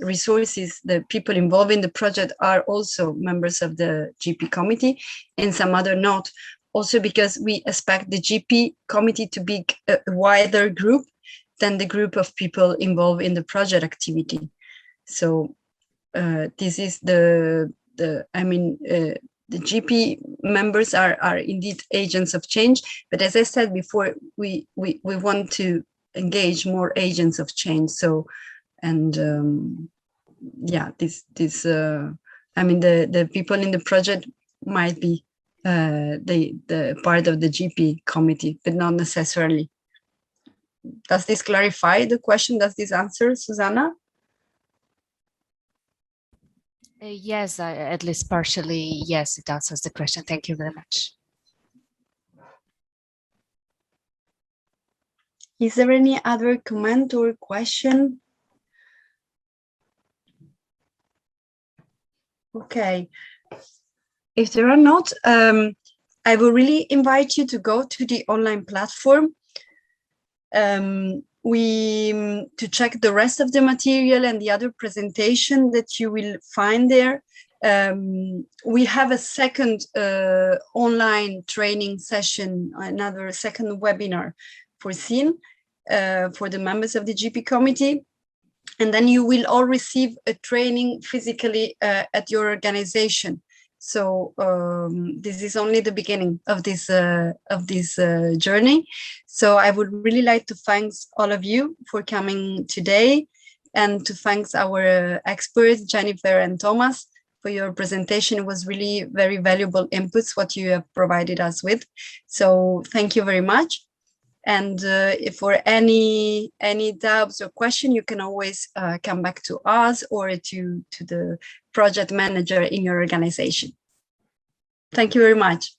resources, the people involved in the project are also members of the GP committee, and some other not. Also because we expect the GP committee to be a wider group than the group of people involved in the project activity. So this is the GP members are indeed agents of change, but as I said before, we want to engage more agents of change. So, and yeah, the people in the project might be the part of the GP committee, but not necessarily. Does this clarify the question? Does this answer, Susanna? Yes, at least partially, yes, it answers the question. Thank you very much. Is there any other comment or question? Okay. If there are not, I will really invite you to go to the online platform to check the rest of the material and the other presentation that you will find there. We have a second online training session, another second webinar foreseen for the members of the GP committee. And then you will all receive a training physically at your organization. So this is only the beginning of this journey. So I would really like to thank all of you for coming today, and to thank our experts, Jennifer and Thomas, for your presentation. It was really very valuable inputs what you have provided us with. So thank you very much. And if for any doubts or question, you can always come back to us or to the project manager in your organization. Thank you very much.